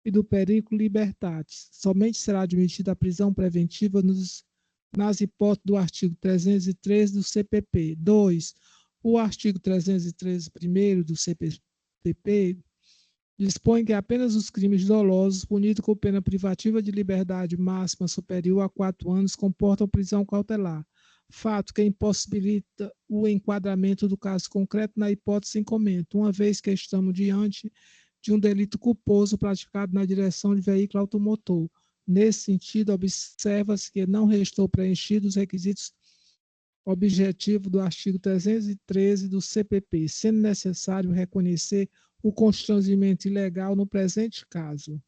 e do periculo libertatis. Somente será admitida a prisão preventiva nas hipóteses do artigo 313 do CPP. 2. O artigo 313 primeiro do CPP dispõe que apenas os crimes dolosos punidos com pena privativa de liberdade máxima superior a 4 anos comportam prisão cautelar, fato que impossibilita o enquadramento do caso concreto na hipótese em comento, uma vez que estamos diante de um delito culposo praticado na direção de veículo automotor. Nesse sentido, observa-se que não restou preenchidos os requisitos objetivos do artigo 313 do CPP, sendo necessário reconhecer o constrangimento ilegal no presente caso.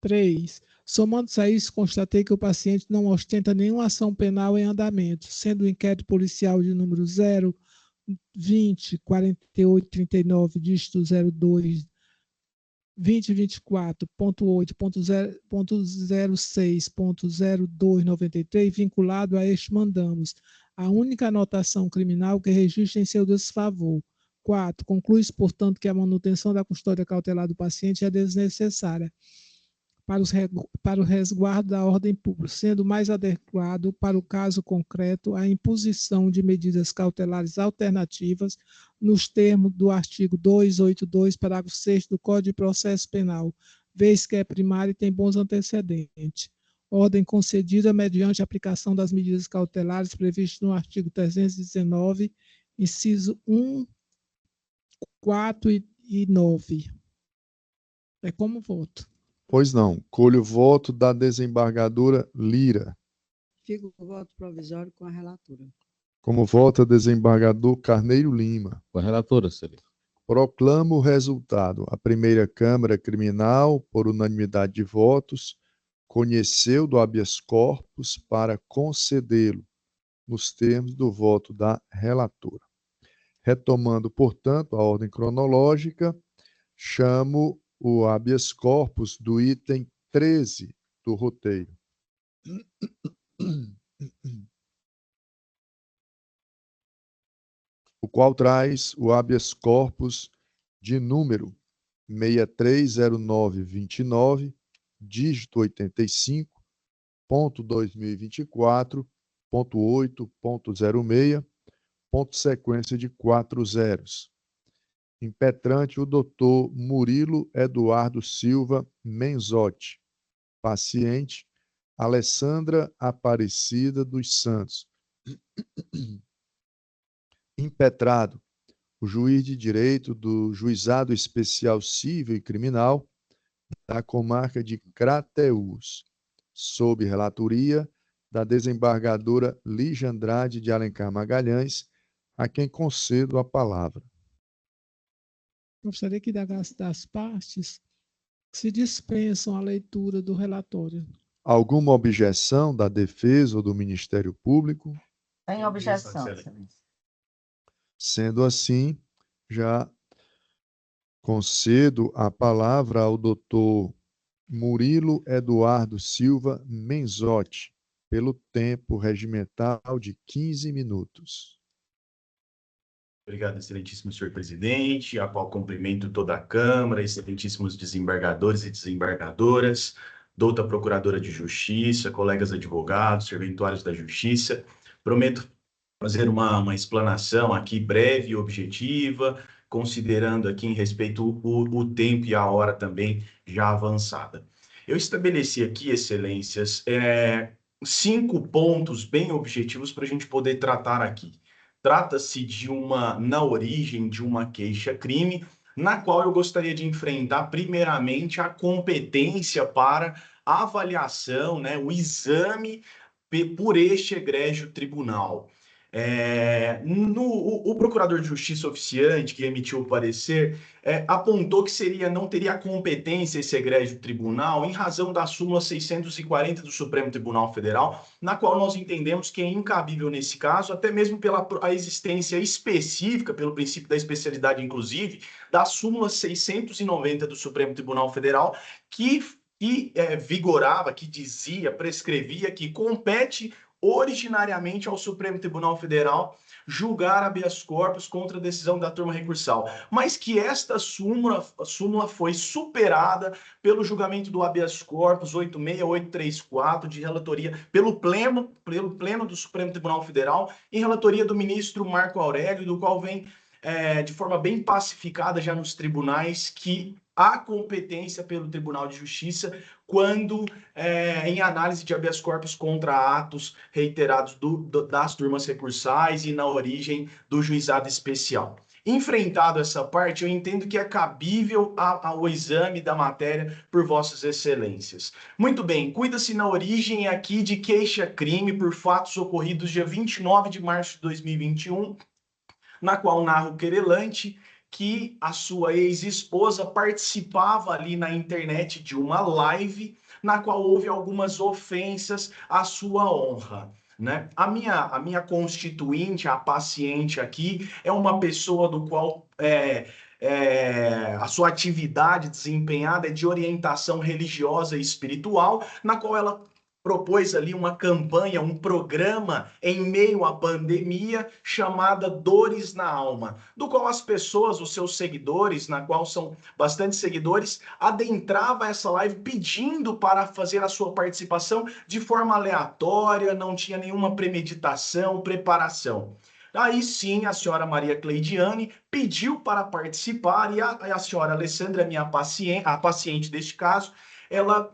3. Somando-se a isso, constatei que o paciente não ostenta nenhuma ação penal em andamento, sendo o inquérito policial de número 20.48.39, dígito 02, 2024.8.06.0293, vinculado a este mandamos a única anotação criminal que registre em seu desfavor. 4. Conclui-se, portanto, que a manutenção da custódia cautelar do paciente é desnecessária para o resguardo da ordem pública, sendo mais adequado para o caso concreto a imposição de medidas cautelares alternativas nos termos do artigo 282, parágrafo 6º do Código de Processo Penal, vez que é primária e tem bons antecedentes. Ordem concedida mediante aplicação das medidas cautelares previstas no artigo 319, inciso 1, 4 e 9. É como voto. Pois não. Colho o voto da desembargadora Lira. Fico com o voto provisório com a relatora. Como vota desembargador Carneiro Lima. Com a relatora, excelência. Proclamo o resultado. A primeira Câmara Criminal, por unanimidade de votos, conheceu do habeas corpus para concedê-lo, nos termos do voto da relatora. Retomando, portanto, a ordem cronológica, chamo o habeas corpus do item 13 do roteiro. O qual traz o habeas corpus de número 630929, dígito 85.2024.8.06, ponto sequência de 4 zeros. Impetrante o doutor Murilo Eduardo Silva Menzotti. Paciente, Alessandra Aparecida dos Santos. Impetrado, o juiz de direito do Juizado Especial Cível e Criminal da comarca de Crateús, sob relatoria da desembargadora Lígia Andrade de Alencar Magalhães, a quem concedo a palavra. Gostaria que das partes se dispensam a leitura do relatório. Alguma objeção da defesa ou do Ministério Público? Sem objeção, excelência. Sendo assim, já concedo a palavra ao doutor Murilo Eduardo Silva Menzotti, pelo tempo regimental de 15 minutos. Obrigado, excelentíssimo senhor presidente, a qual cumprimento toda a Câmara, excelentíssimos desembargadores e desembargadoras, douta procuradora de Justiça, colegas advogados, serventuários da Justiça. Prometo fazer uma explanação aqui breve e objetiva, considerando aqui em respeito o tempo e a hora também já avançada. Eu estabeleci aqui, excelências, 5 pontos bem objetivos para a gente poder tratar aqui. Trata-se de na origem de uma queixa-crime, na qual eu gostaria de enfrentar, primeiramente, a competência para a avaliação, né, o exame por este egrégio tribunal. O procurador de justiça oficiante, que emitiu o parecer, apontou que não teria competência esse egrégio tribunal em razão da súmula 640 do Supremo Tribunal Federal, na qual nós entendemos que é incabível nesse caso, até mesmo pela a existência específica, pelo princípio da especialidade, inclusive, da súmula 690 do Supremo Tribunal Federal, que vigorava, que dizia, prescrevia que compete originariamente ao Supremo Tribunal Federal julgar habeas corpus contra a decisão da turma recursal, mas que esta súmula foi superada pelo julgamento do habeas corpus 86834 de relatoria pelo pleno do Supremo Tribunal Federal, em relatoria do ministro Marco Aurélio, do qual vem de forma bem pacificada já nos tribunais que há competência pelo Tribunal de Justiça quando em análise de habeas corpus contra atos reiterados das turmas recursais e na origem do juizado especial. Enfrentado essa parte, eu entendo que é cabível ao exame da matéria por vossas excelências. Muito bem, cuida-se na origem aqui de queixa-crime por fatos ocorridos dia 29 de março de 2021, na qual narra o querelante que a sua ex-esposa participava ali na internet de uma live na qual houve algumas ofensas à sua honra. né? A minha constituinte, a paciente aqui, é uma pessoa do qual a sua atividade desempenhada é de orientação religiosa e espiritual, na qual ela propôs ali uma campanha, um programa em meio à pandemia chamada Dores na Alma, do qual as pessoas, os seus seguidores, na qual são bastante seguidores, adentrava essa live pedindo para fazer a sua participação de forma aleatória, não tinha nenhuma premeditação, preparação. Aí sim, a senhora Maria Cleidiane pediu para participar e a senhora Alessandra, a paciente deste caso, ela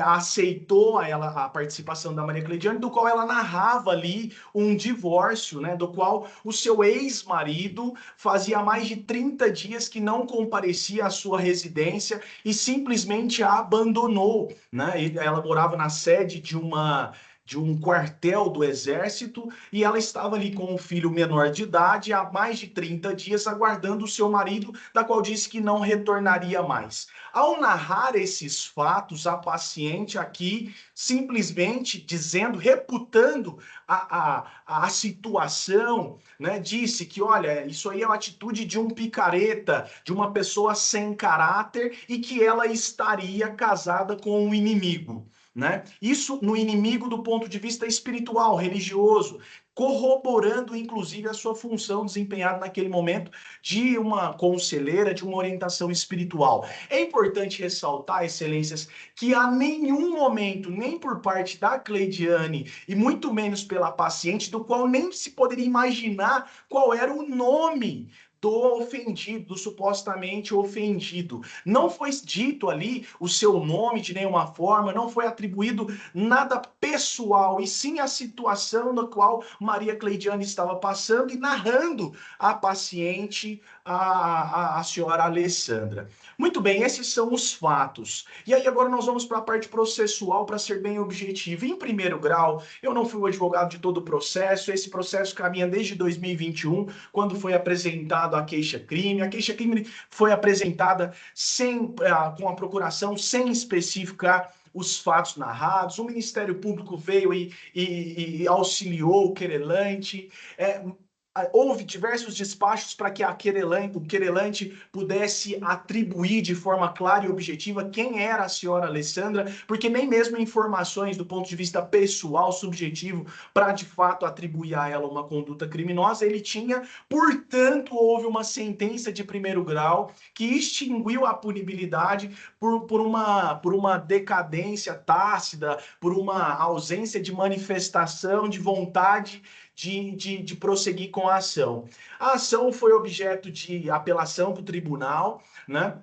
aceitou a participação da Maria Cleidiane, do qual ela narrava ali um divórcio, né, do qual o seu ex-marido fazia mais de 30 dias que não comparecia à sua residência e simplesmente a abandonou, né? Ela morava na sede de um quartel do exército e ela estava ali com um filho menor de idade há mais de 30 dias aguardando o seu marido, da qual disse que não retornaria mais. Ao narrar esses fatos, a paciente aqui simplesmente dizendo, reputando a situação, né, disse que, olha, isso aí é uma atitude de um picareta, de uma pessoa sem caráter e que ela estaria casada com um inimigo. Né? Isso no inimigo do ponto de vista espiritual, religioso, corroborando inclusive a sua função desempenhada naquele momento de uma conselheira, de uma orientação espiritual. É importante ressaltar, excelências, que a nenhum momento, nem por parte da Cleidiane e muito menos pela paciente, do qual nem se poderia imaginar qual era o nome do ofendido, do supostamente ofendido. Não foi dito ali o seu nome de nenhuma forma, não foi atribuído nada pessoal, e sim a situação na qual Maria Cleidiane estava passando e narrando a paciente, a senhora Alessandra. Muito bem, esses são os fatos. E aí agora nós vamos para a parte processual para ser bem objetivo. Em primeiro grau, eu não fui o advogado de todo o processo, esse processo caminha desde 2021, quando foi apresentado a queixa-crime. A queixa-crime foi apresentada com a procuração sem especificar os fatos narrados. O Ministério Público veio e auxiliou o querelante. Houve diversos despachos para que o querelante pudesse atribuir de forma clara e objetiva quem era a senhora Alessandra, porque nem mesmo informações do ponto de vista pessoal, subjetivo, para de fato atribuir a ela uma conduta criminosa, ele tinha. Portanto, houve uma sentença de primeiro grau que extinguiu a punibilidade por uma decadência tácita, por uma ausência de manifestação de vontade de prosseguir com a ação. A ação foi objeto de apelação para o tribunal, né?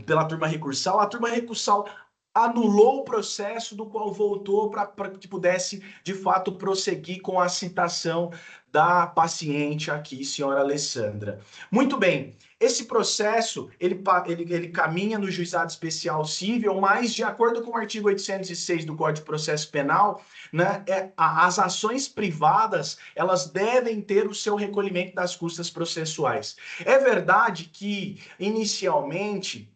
Pela turma recursal. A turma recursal anulou o processo, do qual voltou para que pudesse, de fato, prosseguir com a citação da paciente aqui, senhora Alessandra. Muito bem, esse processo, ele caminha no Juizado Especial Cível, mas, de acordo com o artigo 806 do Código de Processo Penal, né, as ações privadas, elas devem ter o seu recolhimento das custas processuais. É verdade que, inicialmente,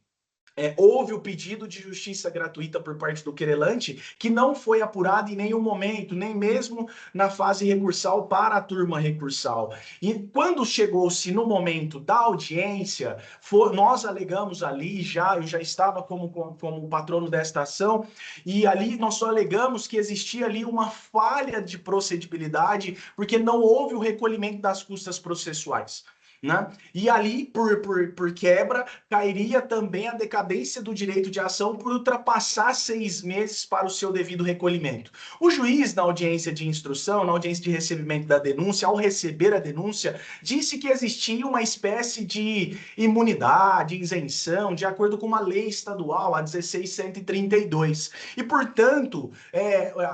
houve o pedido de justiça gratuita por parte do querelante, que não foi apurado em nenhum momento, nem mesmo na fase recursal para a turma recursal. E quando chegou-se no momento da audiência, nós alegamos ali, eu já estava como patrono desta ação, e ali nós só alegamos que existia ali uma falha de procedibilidade, porque não houve o recolhimento das custas processuais. Né? E ali, por quebra, cairia também a decadência do direito de ação por ultrapassar 6 meses para o seu devido recolhimento. O juiz, na audiência de instrução, na audiência de recebimento da denúncia, ao receber a denúncia, disse que existia uma espécie de imunidade, isenção, de acordo com uma lei estadual, a 16.132. E, portanto,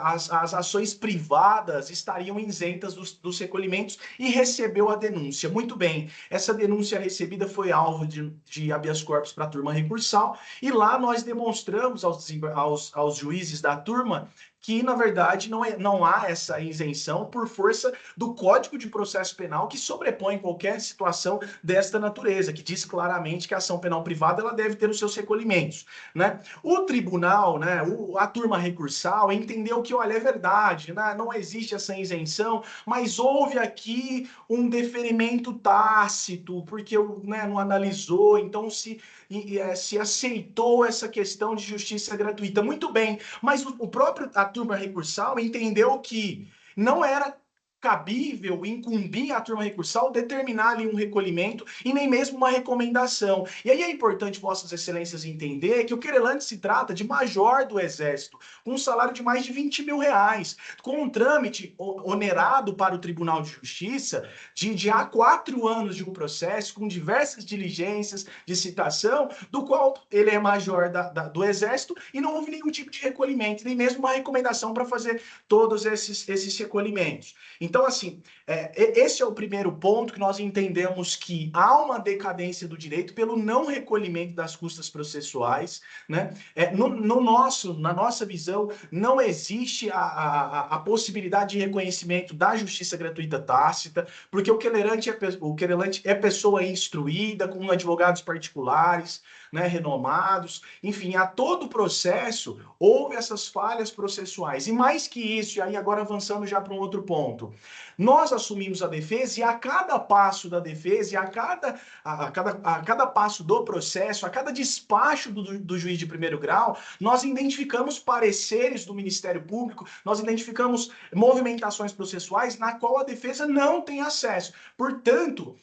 as ações privadas estariam isentas dos recolhimentos, e recebeu a denúncia. Muito bem. Essa denúncia recebida foi alvo de habeas corpus para a turma recursal, e lá nós demonstramos aos juízes da turma que, na verdade, não há essa isenção por força do Código de Processo Penal, que sobrepõe qualquer situação desta natureza, que diz claramente que a ação penal privada ela deve ter os seus recolhimentos, né? O tribunal, né, a turma recursal, entendeu que, olha, é verdade, né, não existe essa isenção, mas houve aqui um deferimento tácito, porque né, não analisou, então se aceitou essa questão de justiça gratuita. Muito bem, mas a turma recursal entendeu que não era cabível, incumbir a turma recursal determinar ali um recolhimento e nem mesmo uma recomendação. E aí é importante Vossas Excelências entender que o querelante se trata de major do Exército, com um salário de mais de 20 mil reais, com um trâmite onerado para o Tribunal de Justiça de há 4 anos de um processo, com diversas diligências de citação, do qual ele é major do Exército e não houve nenhum tipo de recolhimento, nem mesmo uma recomendação para fazer todos esses recolhimentos. Então, assim, esse é o primeiro ponto que nós entendemos que há uma decadência do direito pelo não recolhimento das custas processuais, né? Na nossa visão, não existe a possibilidade de reconhecimento da justiça gratuita tácita, porque o querelante é pessoa instruída, com advogados particulares, né, renomados, enfim, a todo o processo houve essas falhas processuais. E mais que isso, e aí agora avançando já para um outro ponto, nós assumimos a defesa e a cada passo da defesa e a cada passo do processo, a cada despacho do juiz de primeiro grau, nós identificamos pareceres do Ministério Público, nós identificamos movimentações processuais na qual a defesa não tem acesso. Portanto,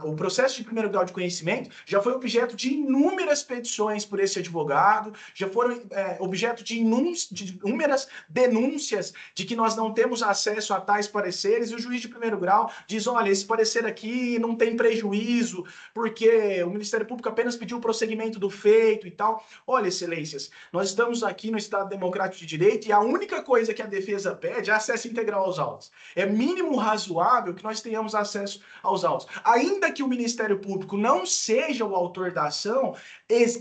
o processo de primeiro grau de conhecimento já foi objeto de inúmeras petições por esse advogado, já foram objeto de inúmeras denúncias de que nós não temos acesso a tais pareceres, e o juiz de primeiro grau diz, olha, esse parecer aqui não tem prejuízo, porque o Ministério Público apenas pediu o prosseguimento do feito e tal. Olha, excelências, nós estamos aqui no Estado Democrático de Direito e a única coisa que a defesa pede é acesso integral aos autos. É mínimo razoável que nós tenhamos acesso aos autos. Ainda que o Ministério Público não seja o autor da ação,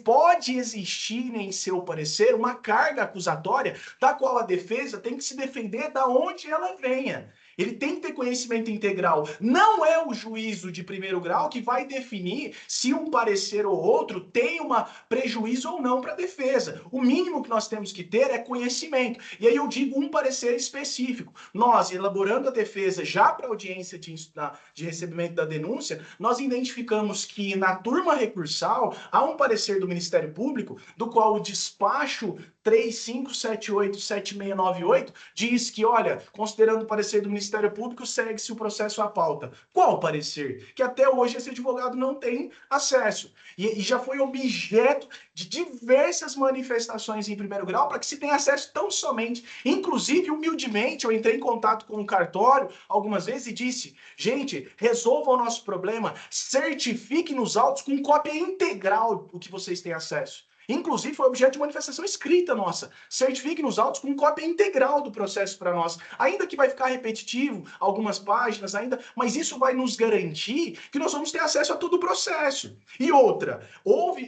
pode existir em seu parecer uma carga acusatória da qual a defesa tem que se defender da onde ela venha. Ele tem que ter conhecimento integral. Não é o juízo de primeiro grau que vai definir se um parecer ou outro tem um prejuízo ou não para a defesa. O mínimo que nós temos que ter é conhecimento. E aí eu digo um parecer específico. Nós, elaborando a defesa já para a audiência de recebimento da denúncia, nós identificamos que na turma recursal há um parecer do Ministério Público, do qual o despacho 35787698 diz que, olha, considerando o parecer do Ministério Público, segue-se o processo à pauta. Qual parecer? Que até hoje esse advogado não tem acesso. E já foi objeto de diversas manifestações em primeiro grau para que se tenha acesso tão somente. Inclusive, humildemente, eu entrei em contato com o cartório algumas vezes e disse, gente, resolva o nosso problema, certifique nos autos com cópia integral o que vocês têm acesso. Inclusive, foi objeto de manifestação escrita nossa. Certifique nos autos com cópia integral do processo para nós. Ainda que vai ficar repetitivo, algumas páginas ainda, mas isso vai nos garantir que nós vamos ter acesso a todo o processo. E outra,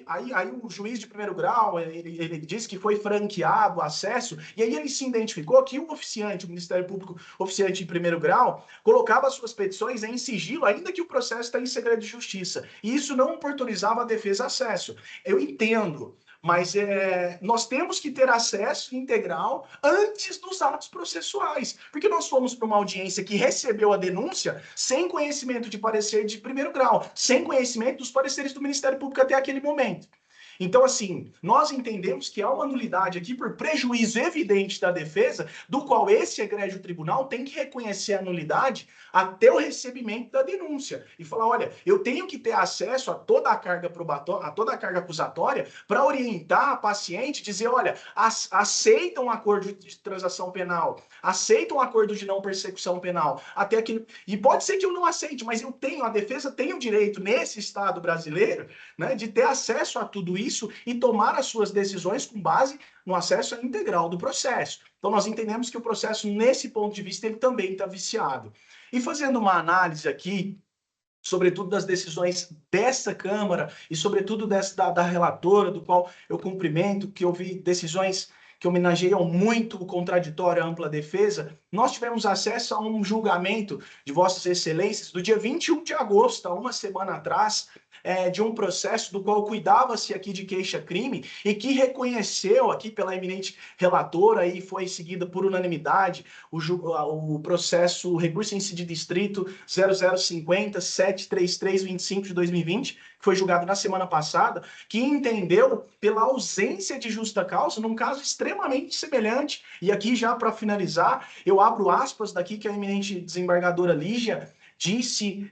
aí o juiz de primeiro grau, ele disse que foi franqueado o acesso, e aí ele se identificou que o oficiante, o Ministério Público oficiante em primeiro grau, colocava suas petições em sigilo, ainda que o processo está em segredo de justiça. E isso não oportunizava a defesa acesso. Eu entendo. Mas nós temos que ter acesso integral antes dos atos processuais, porque nós fomos para uma audiência que recebeu a denúncia sem conhecimento de parecer de primeiro grau, sem conhecimento dos pareceres do Ministério Público até aquele momento. Então, assim, nós entendemos que há uma nulidade aqui por prejuízo evidente da defesa, do qual esse egrégio tribunal tem que reconhecer a nulidade até o recebimento da denúncia e falar, olha, eu tenho que ter acesso a toda a carga probatória, a toda a carga acusatória para orientar a paciente, dizer, olha, aceitam um acordo de transação penal, aceitam um acordo de não persecução penal, até que, e pode ser que eu não aceite, mas a defesa tem o direito nesse Estado brasileiro, né, de ter acesso a tudo isso e tomar as suas decisões com base no acesso integral do processo. Então, nós entendemos que o processo, nesse ponto de vista, ele também está viciado. E fazendo uma análise aqui, sobretudo das decisões dessa Câmara e sobretudo da relatora, do qual eu cumprimento, que eu vi decisões que homenageiam muito o contraditório à ampla defesa, nós tivemos acesso a um julgamento de Vossas Excelências do dia 21 de agosto, há uma semana atrás, de um processo do qual cuidava-se aqui de queixa-crime e que reconheceu aqui pela eminente relatora e foi seguida por unanimidade o processo, o recurso em de distrito 0050-73325 de 2020, que foi julgado na semana passada, que entendeu pela ausência de justa causa num caso extremamente semelhante. E aqui já para finalizar, eu abro aspas daqui que a eminente desembargadora Lígia disse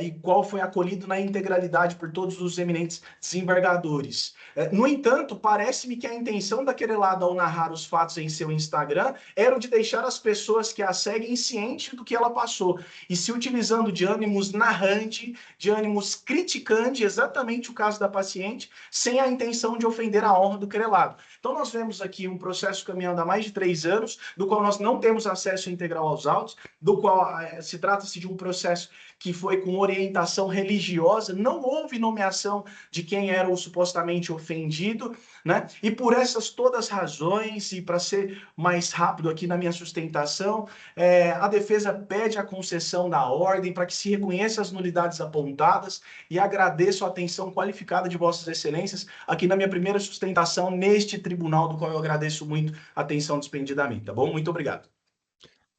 e qual foi acolhido na integralidade por todos os eminentes desembargadores. No entanto, parece-me que a intenção da querelada ao narrar os fatos em seu Instagram era o de deixar as pessoas que a seguem cientes do que ela passou e se utilizando de ânimos narrante, de ânimos criticante, exatamente o caso da paciente, sem a intenção de ofender a honra do querelado. Então nós vemos aqui um processo caminhando há mais de 3 anos, do qual nós não temos acesso integral aos autos, do qual se trata-se de um processo que foi com orientação religiosa, não houve nomeação de quem era o supostamente ofendido, né? E por essas todas razões, e para ser mais rápido aqui na minha sustentação, a defesa pede a concessão da ordem para que se reconheça as nulidades apontadas e agradeço a atenção qualificada de Vossas Excelências aqui na minha primeira sustentação neste tribunal, do qual eu agradeço muito a atenção despendida a mim, tá bom? Muito obrigado.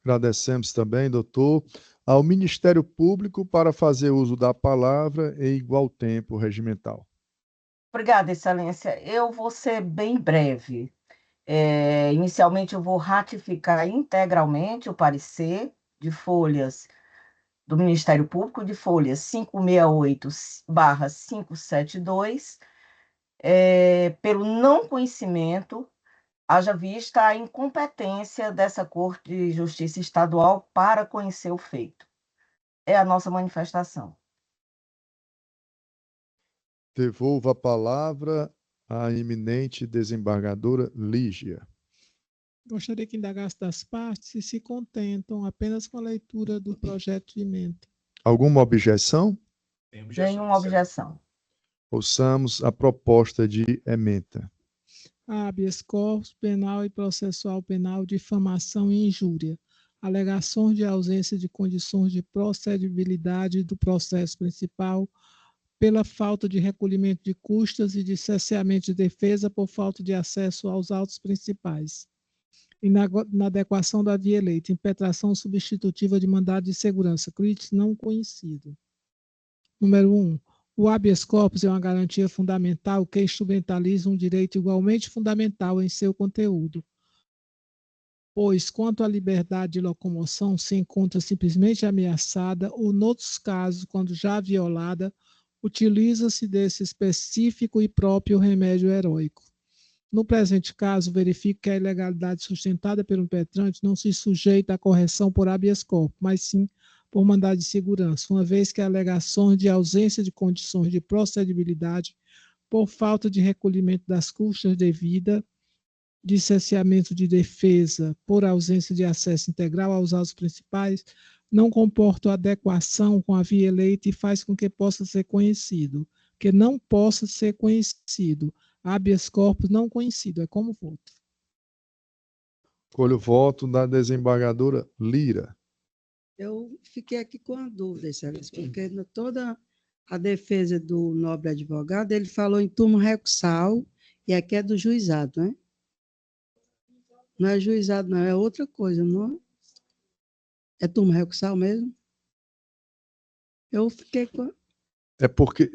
Agradecemos também, doutor, ao Ministério Público para fazer uso da palavra em igual tempo regimental. Obrigada, Excelência. Eu vou ser bem breve. Inicialmente, eu vou ratificar integralmente o parecer de folhas do Ministério Público, de folhas 568/572, pelo não conhecimento, haja vista a incompetência dessa Corte de Justiça Estadual para conhecer o feito. É a nossa manifestação. Devolvo a palavra à eminente desembargadora Lígia. Gostaria que indagasse das partes se se contentam apenas com a leitura do projeto de emenda. Alguma objeção? Nenhuma objeção. Ouçamos a proposta de emenda. Habeas corpus penal e processual penal, difamação e injúria. Alegações de ausência de condições de procedibilidade do processo principal pela falta de recolhimento de custas e de cesseamento de defesa por falta de acesso aos autos principais. Inadequação da via eleita, impetração substitutiva de mandado de segurança, críticos não conhecido. Número 1. O habeas corpus é uma garantia fundamental que instrumentaliza um direito igualmente fundamental em seu conteúdo, pois, quanto à liberdade de locomoção, se encontra simplesmente ameaçada ou, noutros casos, quando já violada, utiliza-se desse específico e próprio remédio heróico. No presente caso, verifico que a ilegalidade sustentada pelo impetrante não se sujeita à correção por habeas corpus, mas sim por mandado de segurança, uma vez que alegações de ausência de condições de procedibilidade por falta de recolhimento das custas devidas, de cesseamento de defesa por ausência de acesso integral aos autos principais, não comportam adequação com a via eleita e faz com que possa ser conhecido, que não possa ser conhecido. Habeas corpus não conhecido, é como voto. Colho o voto da desembargadora Lira. Eu fiquei aqui com a dúvida, Excelência, porque toda a defesa do nobre advogado, ele falou em turma recursal, e aqui é do juizado, né? Não é juizado, não, é outra coisa, não é? É turma recursal mesmo? Eu fiquei com... É porque,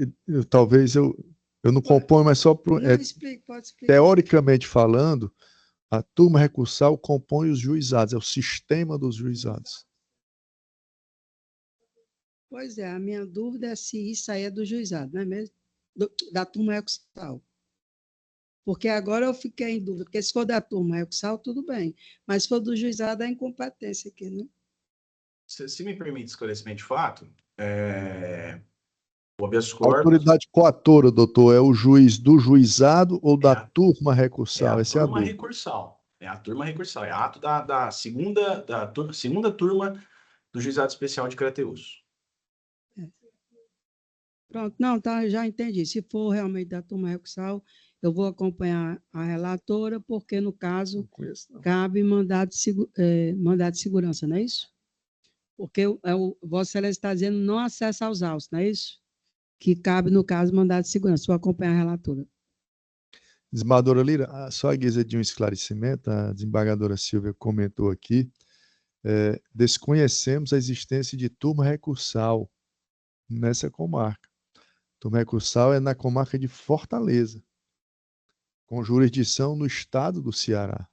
talvez eu não componho, mas só... Não, explique, pode explicar. Teoricamente falando, a turma recursal compõe os juizados, é o sistema dos juizados. Pois é, a minha dúvida é se isso aí é do juizado, não é mesmo? Da turma recursal. Porque agora eu fiquei em dúvida, porque se for da turma recursal, tudo bem. Mas se for do juizado, é incompetência aqui, né? Se me permite esclarecimento de fato, o habeas A corpus... autoridade coatora, doutor, é o juiz do juizado ou da turma recursal? É a turma recursal. É a turma recursal. É ato da segunda turma do Juizado Especial de Crateús. Pronto, não, tá, já entendi. Se for realmente da turma recursal, eu vou acompanhar a relatora, porque, no caso, Não conheço, não. cabe mandado de segurança, não é isso? Porque Vossa Excelência está dizendo não acesso aos autos, não é isso? Que cabe, no caso, mandado de segurança. Vou acompanhar a relatora. Desembargadora Lira, só a guisa de um esclarecimento, a desembargadora Silvia comentou aqui, desconhecemos a existência de turma recursal nessa comarca. Turma recursal é na comarca de Fortaleza, com jurisdição no estado do Ceará.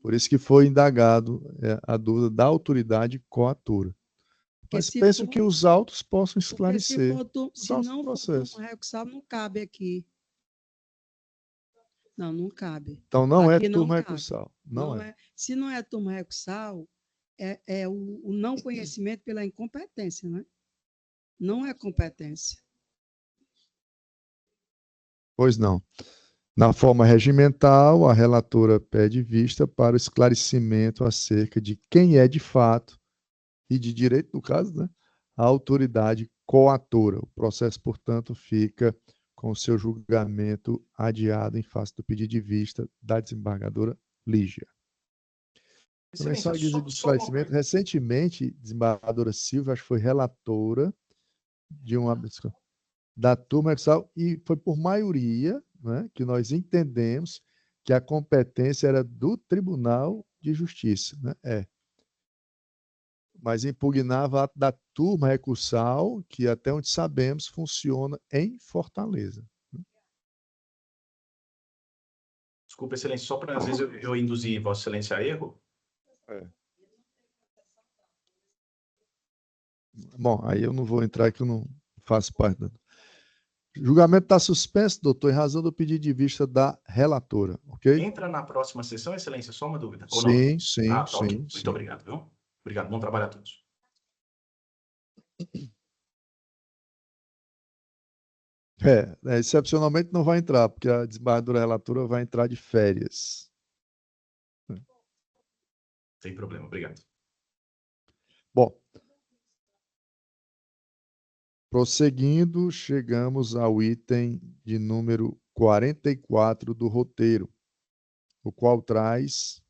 Por isso que foi indagado a dúvida da autoridade coatora. Mas penso que os autos possam esclarecer Se não for turma recursal, não cabe aqui. Não cabe. Então não aqui é turma recursal. Não é. Se não é turma recursal, é o não conhecimento pela incompetência, né? Não é competência. Pois não. Na forma regimental, a relatora pede vista para o esclarecimento acerca de quem é de fato e de direito, no caso, né, a autoridade coatora. O processo, portanto, fica com o seu julgamento adiado em face do pedido de vista da desembargadora Lígia. Também só de esclarecimento, recentemente, a desembargadora Silvia, acho que foi relatora de da turma e foi por maioria, né, que nós entendemos que a competência era do Tribunal de Justiça. Né? Mas impugnava a da turma recursal, que até onde sabemos funciona em Fortaleza. Desculpa, Excelência, só para às vezes eu induzir Vossa Excelência a erro. Bom, aí eu não vou entrar, que eu não faço parte. O julgamento está suspenso, doutor, em razão do pedido de vista da relatora, ok? Entra na próxima sessão, Excelência, só uma dúvida. Ou Sim, não? sim, tá, sim. Ok. Muito Sim. obrigado, viu? Obrigado, bom trabalho a todos. Excepcionalmente não vai entrar, porque a desembargadora relatora vai entrar de férias. Sem problema, obrigado. Bom, prosseguindo, chegamos ao item de número 44 do roteiro, o qual traz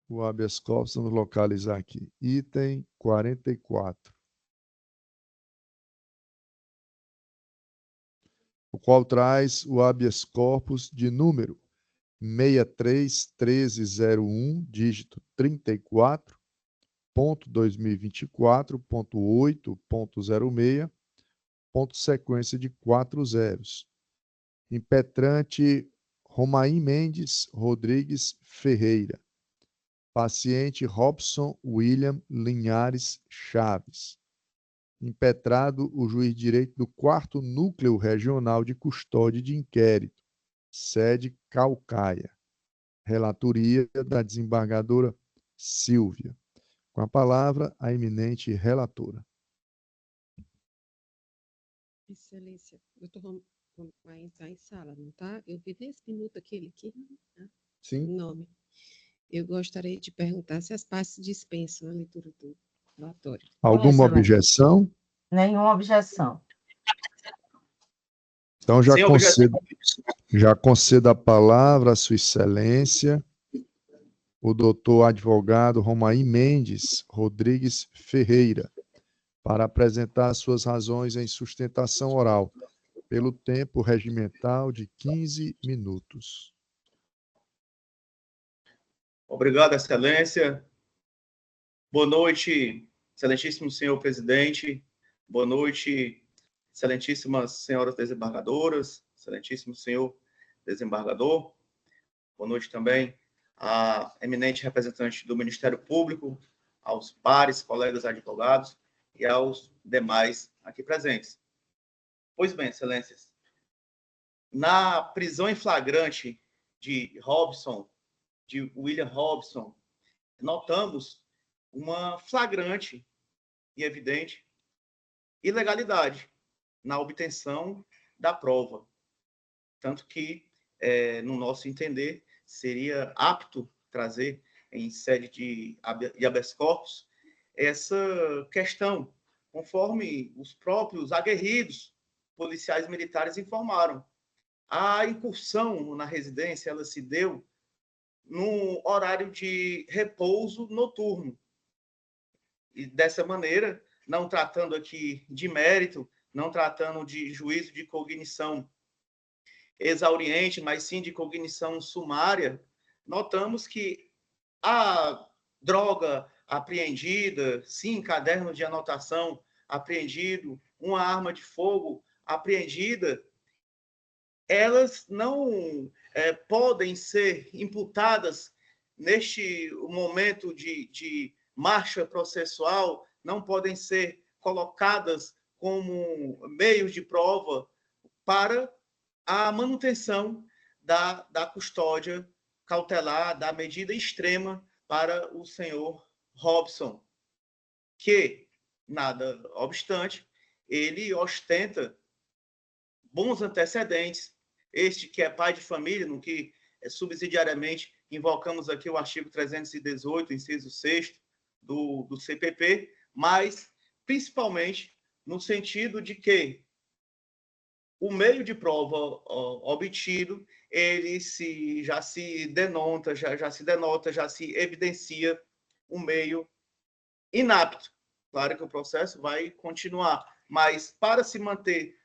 o habeas corpus. Vamos localizar aqui. Item 44. O qual traz o habeas corpus de número 631301, dígito 34.2024.8.06, ponto sequência de 4 zeros. Impetrante Romain Mendes Rodrigues Ferreira. Paciente Robson William Linhares Chaves. Impetrado o juiz de direito do 4º Núcleo Regional de Custódia de Inquérito, sede Caucaia. Relatoria da desembargadora Silvia. Com a palavra, a eminente relatora. Excelência, doutor Romain está em sala, não está? Eu vi nesse minuto aquele aqui, né? Sim. Nome. Eu gostaria de perguntar se as partes dispensam a leitura do relatório. Alguma objeção? Nenhuma objeção. Então, já concedo a palavra à Sua Excelência, o doutor advogado Romain Mendes Rodrigues Ferreira, para apresentar suas razões em sustentação oral, pelo tempo regimental de 15 minutos. Obrigado, Excelência. Boa noite, excelentíssimo senhor presidente. Boa noite, excelentíssimas senhoras desembargadoras, excelentíssimo senhor desembargador. Boa noite também à eminente representante do Ministério Público, aos pares, colegas advogados e aos demais aqui presentes. Pois bem, excelências, na prisão em flagrante de William Robson, notamos uma flagrante e evidente ilegalidade na obtenção da prova. Tanto que, no nosso entender, seria apto trazer em sede de habeas corpus essa questão, conforme os próprios aguerridos policiais militares informaram. A incursão na residência ela se deu no horário de repouso noturno. E dessa maneira, não tratando aqui de mérito, não tratando de juízo de cognição exauriente, mas sim de cognição sumária, notamos que a droga apreendida, sim, caderno de anotação apreendido, uma arma de fogo apreendida, elas não podem ser imputadas neste momento de marcha processual, não podem ser colocadas como meios de prova para a manutenção da custódia cautelar, da medida extrema para o senhor Robson, que, nada obstante, ele ostenta bons antecedentes, este que é pai de família, no que subsidiariamente invocamos aqui o artigo 318, inciso 6º do CPP, mas principalmente no sentido de que o meio de prova obtido, ele já se denota, já se evidencia um meio inapto. Claro que o processo vai continuar, mas para se manter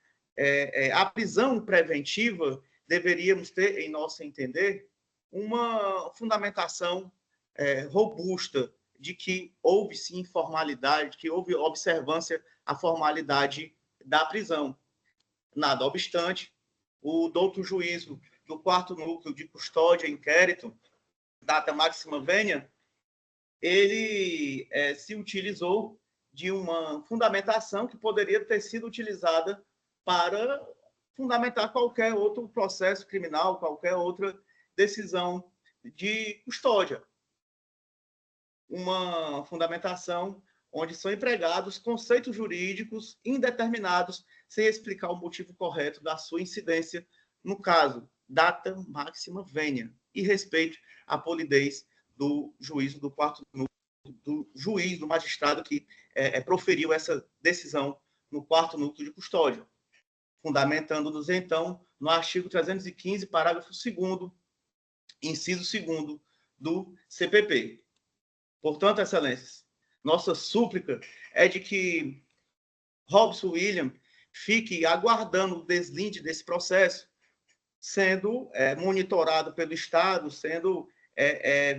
a prisão preventiva, deveríamos ter, em nosso entender, uma fundamentação robusta de que houve, sim, formalidade, de que houve observância à formalidade da prisão. Nada obstante, o douto juízo do 4º núcleo de custódia e inquérito, data máxima vênia, ele se utilizou de uma fundamentação que poderia ter sido utilizada para fundamentar qualquer outro processo criminal, qualquer outra decisão de custódia. Uma fundamentação onde são empregados conceitos jurídicos indeterminados, sem explicar o motivo correto da sua incidência, no caso, data máxima vênia, e respeito à polidez do juízo do 4º núcleo, do juiz, do magistrado que proferiu essa decisão no 4º núcleo de custódia, fundamentando-nos, então, no artigo 315, parágrafo 2º, inciso 2º do CPP. Portanto, excelências, nossa súplica é de que Robson William fique aguardando o deslinde desse processo, sendo monitorado pelo Estado, sendo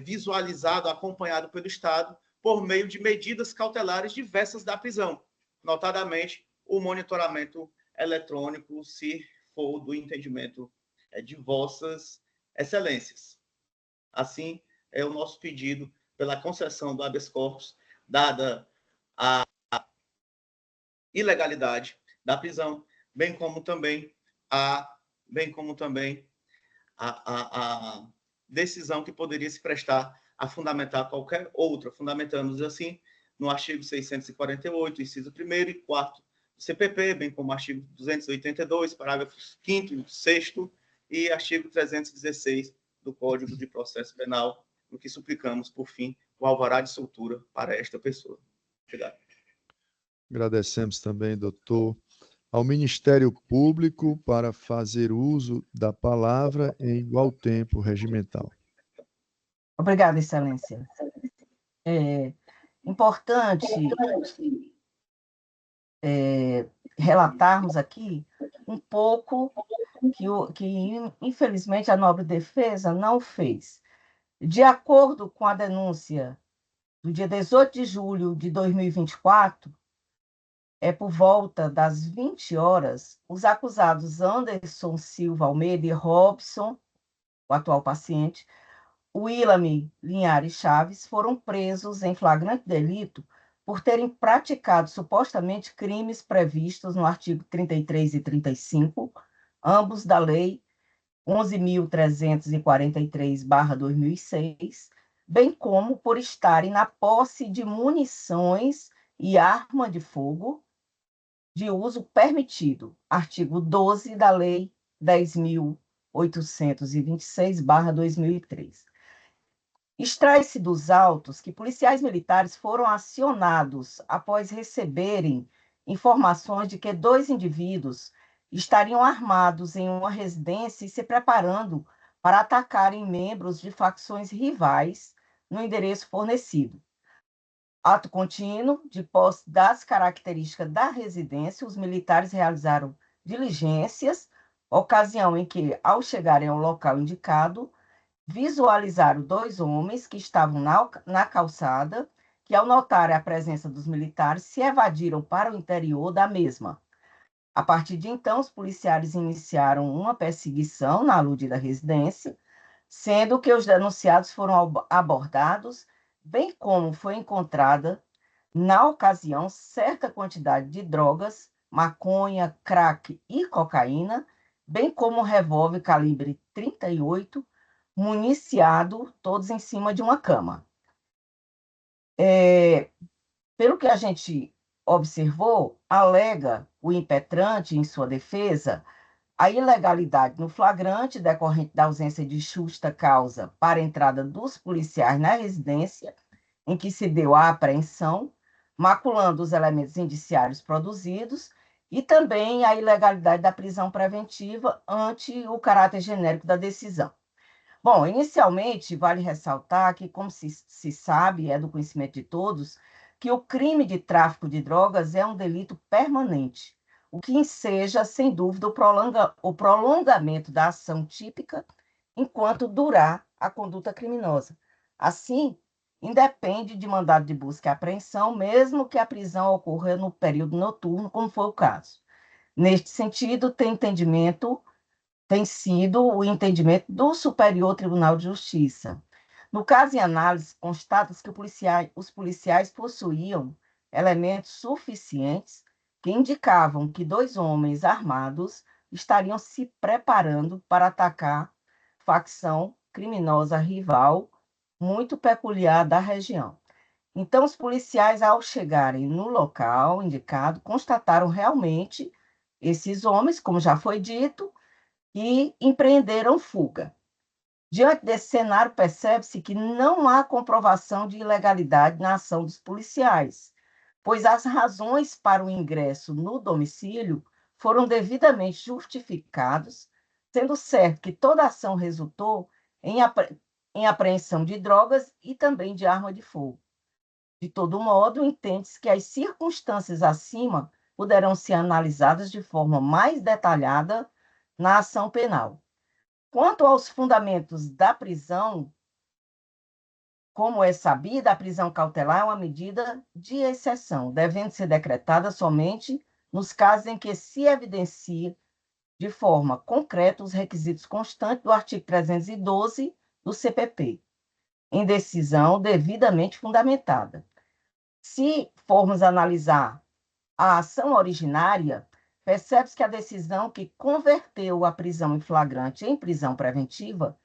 visualizado, acompanhado pelo Estado, por meio de medidas cautelares diversas da prisão, notadamente o monitoramento eletrônico, se for do entendimento de vossas excelências. Assim, é o nosso pedido pela concessão do habeas corpus, dada a ilegalidade da prisão, bem como também a decisão que poderia se prestar a fundamentar qualquer outra, fundamentando-nos assim no artigo 648, inciso 1º e 4º do CPP, bem como artigo 282, parágrafos 5º e 6º e artigo 316 do Código de Processo Penal, no que suplicamos, por fim, o alvará de soltura para esta pessoa. Obrigado. Agradecemos também, doutor, ao Ministério Público para fazer uso da palavra em igual tempo regimental. Obrigada, excelência. É importante relatarmos aqui um pouco que, infelizmente, a nobre defesa não fez. De acordo com a denúncia do dia 18 de julho de 2024, por volta das 20 horas, os acusados Anderson Silva Almeida e Robson, o atual paciente, William Linhares Chaves, foram presos em flagrante delito por terem praticado supostamente crimes previstos no artigo 33 e 35, ambos da Lei 11.343/2006, bem como por estarem na posse de munições e arma de fogo de uso permitido, artigo 12 da Lei 10.826/2003. Extrai-se dos autos que policiais militares foram acionados após receberem informações de que 2 indivíduos estariam armados em uma residência e se preparando para atacarem membros de facções rivais no endereço fornecido. Ato contínuo, de posse das características da residência, os militares realizaram diligências, ocasião em que, ao chegarem ao local indicado, visualizaram 2 homens que estavam na calçada, que, ao notarem a presença dos militares, se evadiram para o interior da mesma. A partir de então, os policiais iniciaram uma perseguição na aludida residência, sendo que os denunciados foram abordados, bem como foi encontrada, na ocasião, certa quantidade de drogas, maconha, crack e cocaína, bem como um revólver calibre 38, municiado, todos em cima de uma cama. Pelo que a gente observou, alega o impetrante, em sua defesa, a ilegalidade no flagrante decorrente da ausência de justa causa para a entrada dos policiais na residência em que se deu a apreensão, maculando os elementos indiciários produzidos, e também a ilegalidade da prisão preventiva ante o caráter genérico da decisão. Bom, inicialmente, vale ressaltar que, como se sabe, é do conhecimento de todos, que o crime de tráfico de drogas é um delito permanente, o que enseja, sem dúvida, o prolongamento da ação típica enquanto durar a conduta criminosa. Assim, independe de mandado de busca e apreensão, mesmo que a prisão ocorra no período noturno, como foi o caso. Neste sentido, tem sido o entendimento do Superior Tribunal de Justiça. No caso em análise, constata-se que os policiais possuíam elementos suficientes que indicavam que 2 homens armados estariam se preparando para atacar facção criminosa rival muito peculiar da região. Então, os policiais, ao chegarem no local indicado, constataram realmente esses homens, como já foi dito, e empreenderam fuga. Diante desse cenário, percebe-se que não há comprovação de ilegalidade na ação dos policiais, pois as razões para o ingresso no domicílio foram devidamente justificadas, sendo certo que toda ação resultou em apreensão de drogas e também de arma de fogo. De todo modo, entende-se que as circunstâncias acima poderão ser analisadas de forma mais detalhada na ação penal. Quanto aos fundamentos da prisão, como é sabido, a prisão cautelar é uma medida de exceção, devendo ser decretada somente nos casos em que se evidencia de forma concreta os requisitos constantes do artigo 312 do CPP, em decisão devidamente fundamentada. Se formos analisar a ação originária, percebe-se que a decisão que converteu a prisão em flagrante em prisão preventiva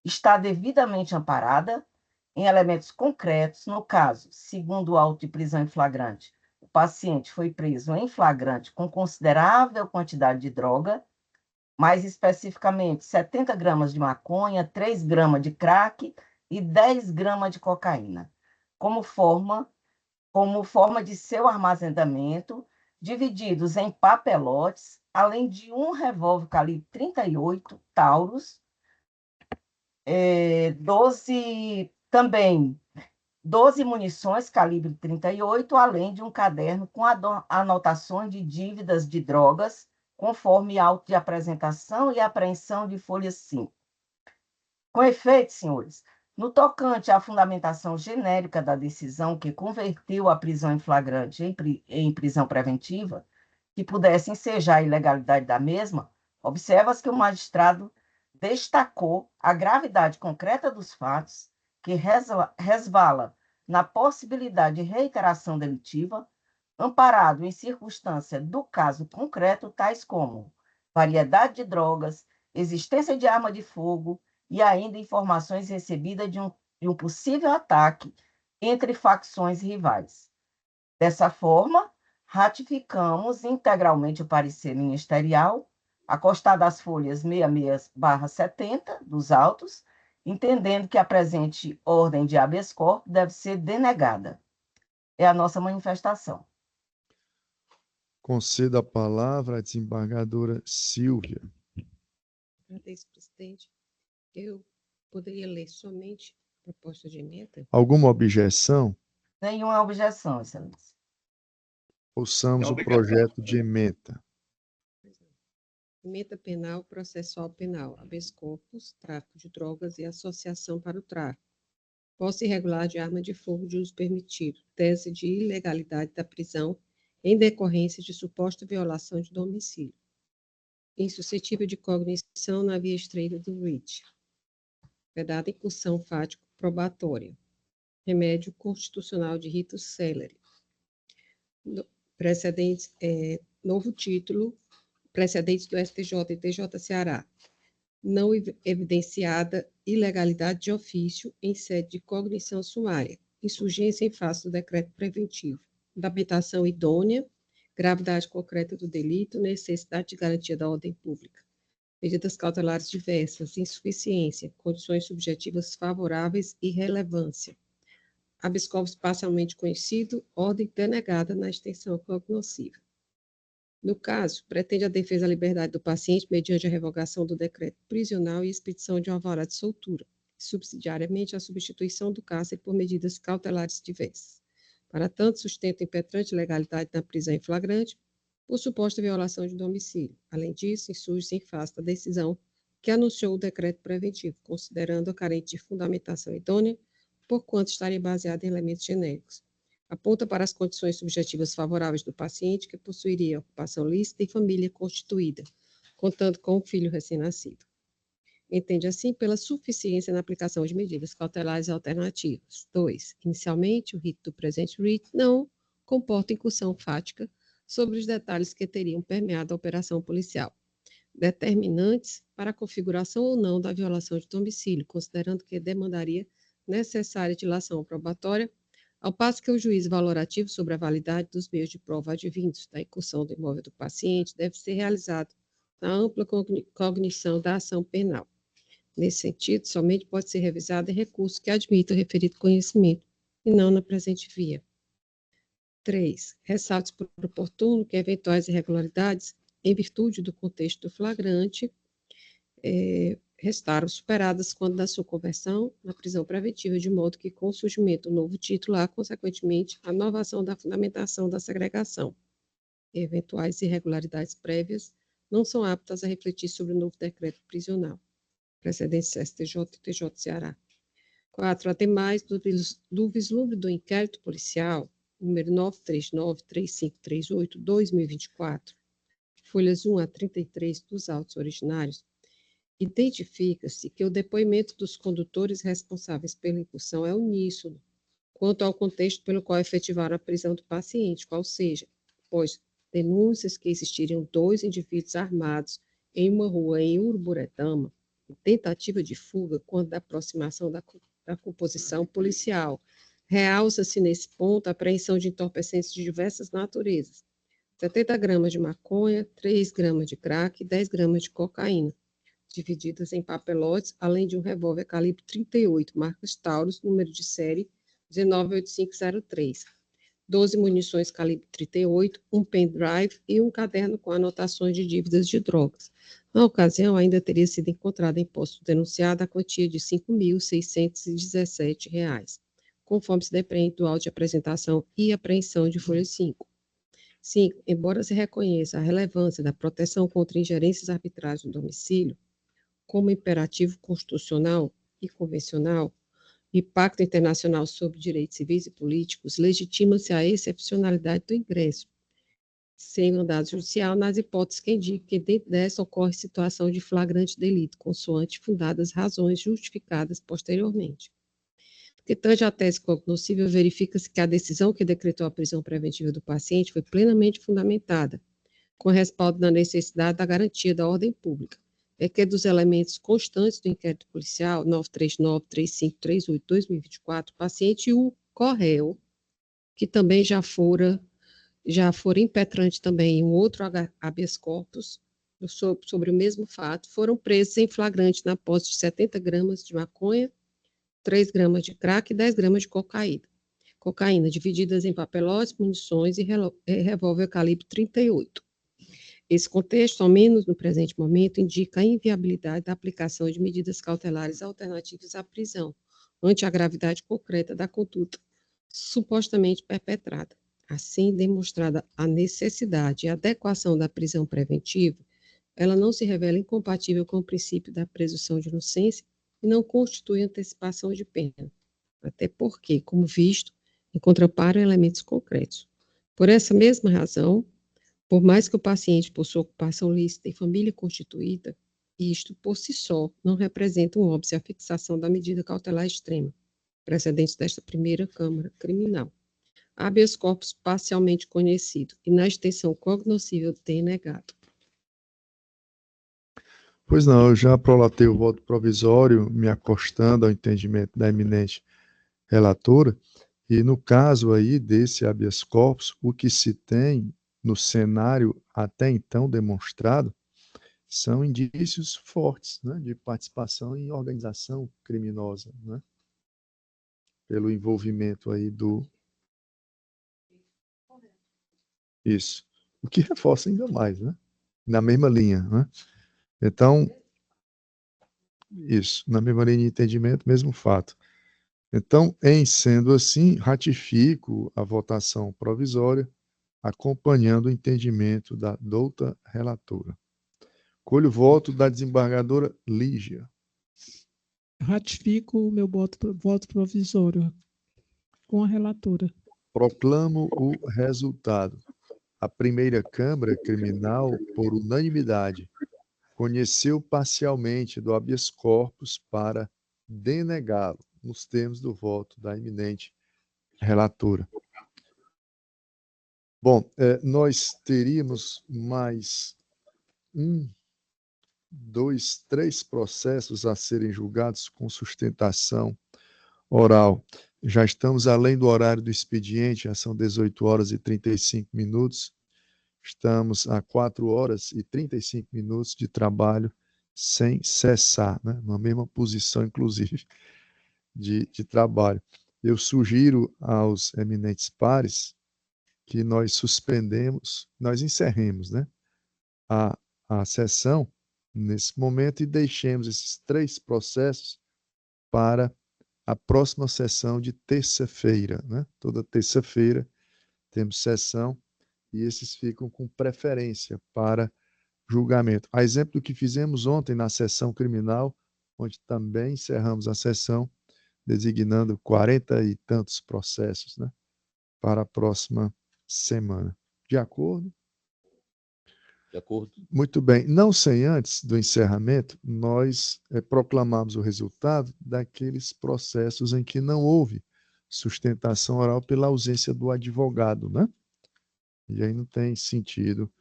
está devidamente amparada em elementos concretos. No caso, segundo o auto de prisão em flagrante, o paciente foi preso em flagrante com considerável quantidade de droga, mais especificamente 70 gramas de maconha, 3 gramas de crack e 10 gramas de cocaína, como forma de seu armazenamento, divididos em papelotes, além de um revólver calibre 38 Taurus, 12 munições calibre 38, além de um caderno com anotações de dívidas de drogas, conforme auto de apresentação e apreensão de folha 5. Com efeito, senhores, no tocante à fundamentação genérica da decisão que converteu a prisão em flagrante em prisão preventiva, que pudesse ensejar a ilegalidade da mesma, observa-se que o magistrado destacou a gravidade concreta dos fatos, que resvala na possibilidade de reiteração delitiva, amparado em circunstância do caso concreto, tais como variedade de drogas, existência de arma de fogo, e ainda informações recebidas de um possível ataque entre facções rivais. Dessa forma, ratificamos integralmente o parecer ministerial, acostado às folhas 66/70 dos autos, entendendo que a presente ordem de habeas corpus deve ser denegada. É a nossa manifestação. Concedo a palavra à desembargadora Silvia. Agradeço, presidente. Eu poderia ler somente a proposta de emenda? Alguma objeção? Nenhuma objeção, excelência. Ouçamos o projeto de emenda. Emenda penal, processual penal, habeas corpus, tráfico de drogas e associação para o tráfico. Posse irregular de arma de fogo de uso permitido. Tese de ilegalidade da prisão em decorrência de suposta violação de domicílio. Insuscetível de cognição na via estreita do REACH. Vedada incursão fático probatória. Remédio constitucional de rito célere. Precedentes, novo título, precedentes do STJ e TJ Ceará. Não evidenciada ilegalidade de ofício em sede de cognição sumária. Insurgência em face do decreto preventivo. Fundamentação idônea, gravidade concreta do delito, necessidade de garantia da ordem pública. Medidas cautelares diversas, insuficiência, condições subjetivas favoráveis e relevância. Habeas corpus parcialmente conhecido, ordem denegada na extensão cognoscível. No caso, pretende a defesa da liberdade do paciente mediante a revogação do decreto prisional e expedição de um alvará de soltura, subsidiariamente a substituição do cárcere por medidas cautelares diversas. Para tanto, sustenta impetrante legalidade na prisão em flagrante por suposta violação de domicílio. Além disso, insurge-se em face da decisão que anunciou o decreto preventivo, considerando-a carente de fundamentação idônea, porquanto estaria baseada em elementos genéricos. Aponta para as condições subjetivas favoráveis do paciente, que possuiria ocupação lícita e família constituída, contando com um filho recém-nascido. Entende assim pela suficiência na aplicação de medidas cautelares alternativas. 2. Inicialmente, o rito do presente RIT não comporta incursão fática sobre os detalhes que teriam permeado a operação policial, determinantes para a configuração ou não da violação de domicílio, considerando que demandaria necessária dilação probatória, ao passo que o juízo valorativo sobre a validade dos meios de prova advindos da incursão do imóvel do paciente deve ser realizado na ampla cognição da ação penal. Nesse sentido, somente pode ser revisado em recurso que admita o referido conhecimento, e não na presente via. 3. Ressalte por oportuno que eventuais irregularidades, em virtude do contexto do flagrante, restaram superadas quando da sua conversão na prisão preventiva, de modo que, com o surgimento do novo título, há, consequentemente, a inovação da fundamentação da segregação. Eventuais irregularidades prévias não são aptas a refletir sobre o novo decreto prisional. Precedentes STJ e TJ Ceará. 4. Ademais do vislumbre do inquérito policial, número 939-3538-2024, folhas 1 a 33 dos autos originários, identifica-se que o depoimento dos condutores responsáveis pela incursão é uníssono quanto ao contexto pelo qual efetivaram a prisão do paciente, qual seja, pois denúncias que existiriam 2 indivíduos armados em uma rua em Uruburetama, em tentativa de fuga quando da aproximação da composição policial. Realça-se nesse ponto a apreensão de entorpecentes de diversas naturezas, 70 gramas de maconha, 3 gramas de crack e 10 gramas de cocaína, divididas em papelotes, além de um revólver calibre 38, marcas Taurus, número de série 198503, 12 munições calibre 38, um pendrive e um caderno com anotações de dívidas de drogas. Na ocasião, ainda teria sido encontrada em posto denunciado a quantia de R$ 5.617, conforme se depreende do auto de apresentação e apreensão de folha 5. 5. Embora se reconheça a relevância da proteção contra ingerências arbitrárias no domicílio, como imperativo constitucional e convencional, e Pacto Internacional sobre Direitos Civis e Políticos, legitima-se a excepcionalidade do ingresso, sem mandado judicial, nas hipóteses que indicam que dentro dessa ocorre situação de flagrante delito, consoante fundadas razões justificadas posteriormente. Porque tanto a tese cognoscível, verifica-se que a decisão que decretou a prisão preventiva do paciente foi plenamente fundamentada, com respaldo na necessidade da garantia da ordem pública, que dos elementos constantes do inquérito policial 939-3538-2024, o paciente e o corréu, que também já fora impetrante também em um outro habeas corpus sobre o mesmo fato, foram presos em flagrante na posse de 70 gramas de maconha, 3 gramas de crack e 10 gramas de cocaína. cocaína, divididas em papelotes, munições e revólver calibre 38. Esse contexto, ao menos no presente momento, indica a inviabilidade da aplicação de medidas cautelares alternativas à prisão, ante a gravidade concreta da conduta supostamente perpetrada. Assim, demonstrada a necessidade e adequação da prisão preventiva, ela não se revela incompatível com o princípio da presunção de inocência e não constitui antecipação de pena, até porque, como visto, encontra amparo em elementos concretos. Por essa mesma razão, por mais que o paciente possua ocupação lícita e família constituída, isto, por si só, não representa um óbvio à fixação da medida cautelar extrema, precedente desta primeira Câmara Criminal. Habeas corpus parcialmente conhecido e na extensão cognoscível denegado. Pois não, eu já prolatei o voto provisório, me acostando ao entendimento da eminente relatora, e no caso aí desse habeas corpus, o que se tem no cenário até então demonstrado são indícios fortes, né, de participação em organização criminosa, né, pelo envolvimento aí do... Isso. O que reforça ainda mais, né, na mesma linha, né. Então, isso, na mesma linha de entendimento, mesmo fato. Então, em sendo assim, ratifico a votação provisória, acompanhando o entendimento da douta relatora. Colho o voto da desembargadora Lígia. Ratifico o meu voto provisório com a relatora. Proclamo o resultado. A primeira Câmara Criminal, por unanimidade, conheceu parcialmente do habeas corpus para denegá-lo, nos termos do voto da eminente relatora. Bom, nós teríamos mais 1, 2, 3 processos a serem julgados com sustentação oral. Já estamos além do horário do expediente, já são 18 horas e 35 minutos. Estamos a 4 horas e 35 minutos de trabalho sem cessar, né? Na mesma posição, inclusive, de trabalho. Eu sugiro aos eminentes pares que nós encerremos, né, a sessão nesse momento e deixemos esses 3 processos para a próxima sessão de terça-feira, né? Toda terça-feira temos sessão e esses ficam com preferência para julgamento. A exemplo do que fizemos ontem na sessão criminal, onde também encerramos a sessão, designando 40 e tantos processos, né, para a próxima semana. De acordo? De acordo. Muito bem. Não sem antes do encerramento, nós proclamamos o resultado daqueles processos em que não houve sustentação oral pela ausência do advogado, né? E aí não tem sentido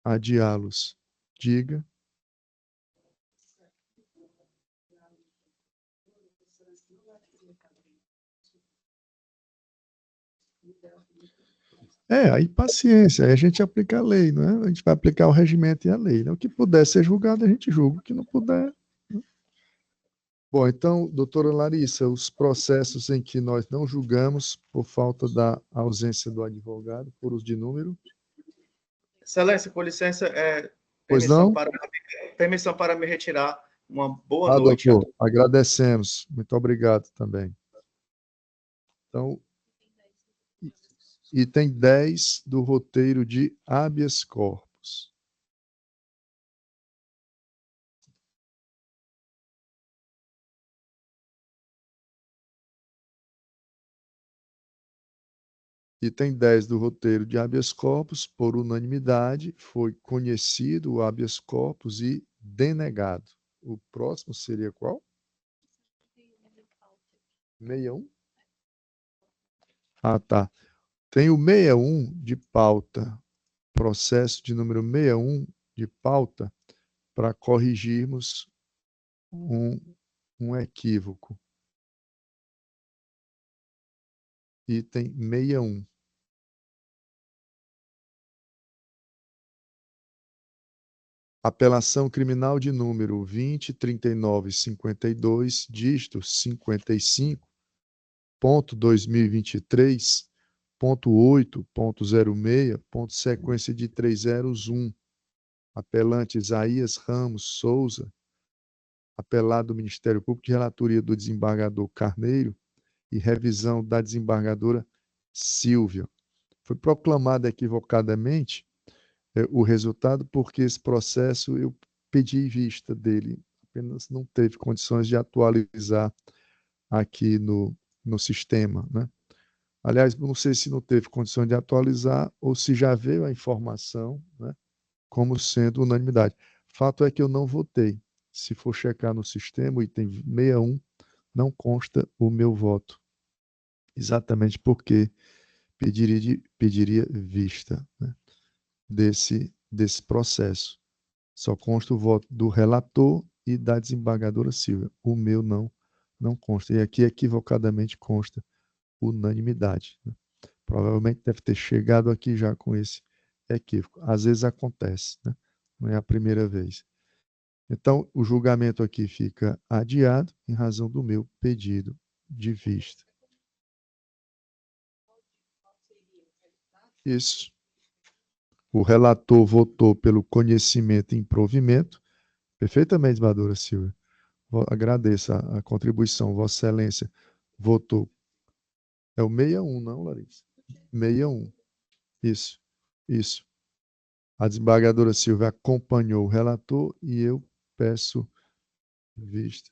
adiá-los. Diga. Aí paciência, aí a gente aplica a lei, não é? A gente vai aplicar o regimento e a lei, né? O que puder ser julgado, a gente julga, o que não puder... Né? Bom, então, doutora Larissa, os processos em que nós não julgamos por falta da ausência do advogado, por uso de número... Excelência, com licença, Pois não? Permissão para me retirar. Uma boa noite. Doutor, agradecemos. Muito obrigado também. Então, item 10 do roteiro de habeas corpus. Item 10 do roteiro de habeas corpus, por unanimidade, foi conhecido o habeas corpus e denegado. O próximo seria qual? 61? Ah, tá. Tem o 61 de pauta, processo de número 61 de pauta, para corrigirmos um equívoco. Item 61. Apelação criminal de número 203952, dígito 55, 2023.8.06, sequência de 301. Apelante Isaías Ramos Souza, apelado do Ministério Público de relatoria do desembargador Carneiro e revisão da desembargadora Silvia. Foi proclamado equivocadamente o resultado porque esse processo eu pedi vista dele, apenas não teve condições de atualizar aqui no sistema, né? Aliás, não sei se não teve condição de atualizar ou se já veio a informação, né, como sendo unanimidade. Fato é que eu não votei. Se for checar no sistema, o item 61, não consta o meu voto. Exatamente porque pediria vista, né, desse processo. Só consta o voto do relator e da desembargadora Silvia. O meu não consta. E aqui, equivocadamente, consta unanimidade, né? Provavelmente deve ter chegado aqui já com esse equívoco. Às vezes acontece, né? Não é a primeira vez. Então, o julgamento aqui fica adiado em razão do meu pedido de vista. Isso. O relator votou pelo conhecimento e improvimento. Perfeitamente, desembargadora Silvia. Agradeço a contribuição. Vossa Excelência votou. É o 61, não, Larissa? 61. Isso. A desembargadora Silvia acompanhou o relator e eu peço vista.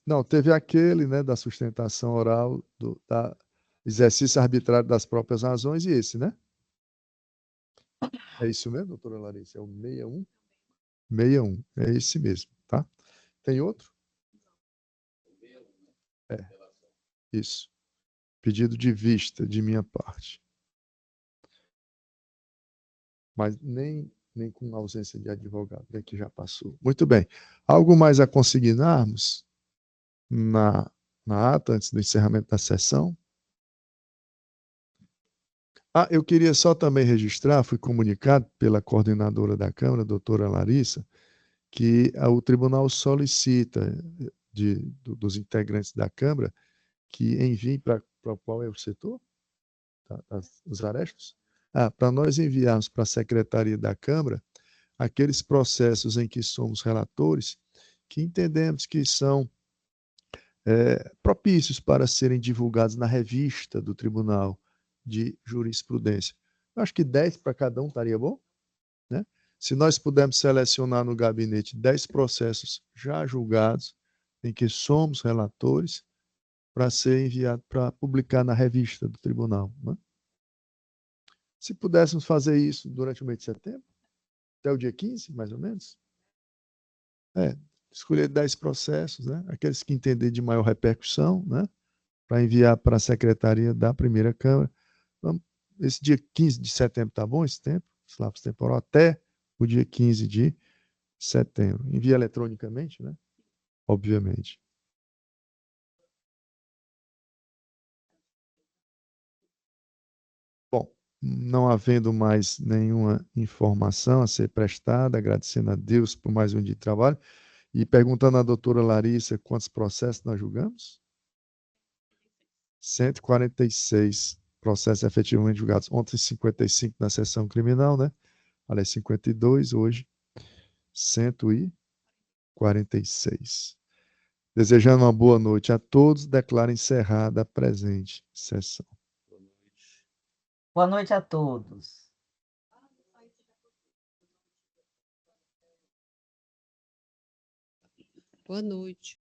Não, teve aquele, né, da sustentação oral, da exercício arbitrário das próprias razões e esse, né? É isso mesmo, doutora Larissa? É o 61? 61, é esse mesmo, tá? Tem outro? É, isso. Pedido de vista de minha parte. Mas nem com ausência de advogado, né, que já passou. Muito bem. Algo mais a consignarmos na ata, antes do encerramento da sessão? Eu queria só também registrar, fui comunicado pela coordenadora da Câmara, doutora Larissa, que o tribunal solicita dos integrantes da Câmara que enviem para qual é o setor? Os arestos? Para nós enviarmos para a Secretaria da Câmara aqueles processos em que somos relatores, que entendemos que são propícios para serem divulgados na revista do Tribunal de Jurisprudência. Eu acho que 10 para cada um estaria bom, né? Se nós pudermos selecionar no gabinete 10 processos já julgados, em que somos relatores, para ser enviado para publicar na revista do tribunal, né? Se pudéssemos fazer isso durante o mês de setembro, até o dia 15, mais ou menos, escolher 10 processos, né? Aqueles que entender de maior repercussão, né? Para enviar para a Secretaria da Primeira Câmara. Esse dia 15 de setembro está bom, esse tempo? Esse lapso temporal, até o dia 15 de setembro. Envia eletronicamente, né? Obviamente. Bom, não havendo mais nenhuma informação a ser prestada, agradecendo a Deus por mais um dia de trabalho, e perguntando à doutora Larissa quantos processos nós julgamos? 146 processos efetivamente julgados. Ontem, 55 na sessão criminal, né? Aliás, 52, hoje, 146. Desejando uma boa noite a todos, declaro encerrada a presente sessão. Boa noite a todos. Boa noite.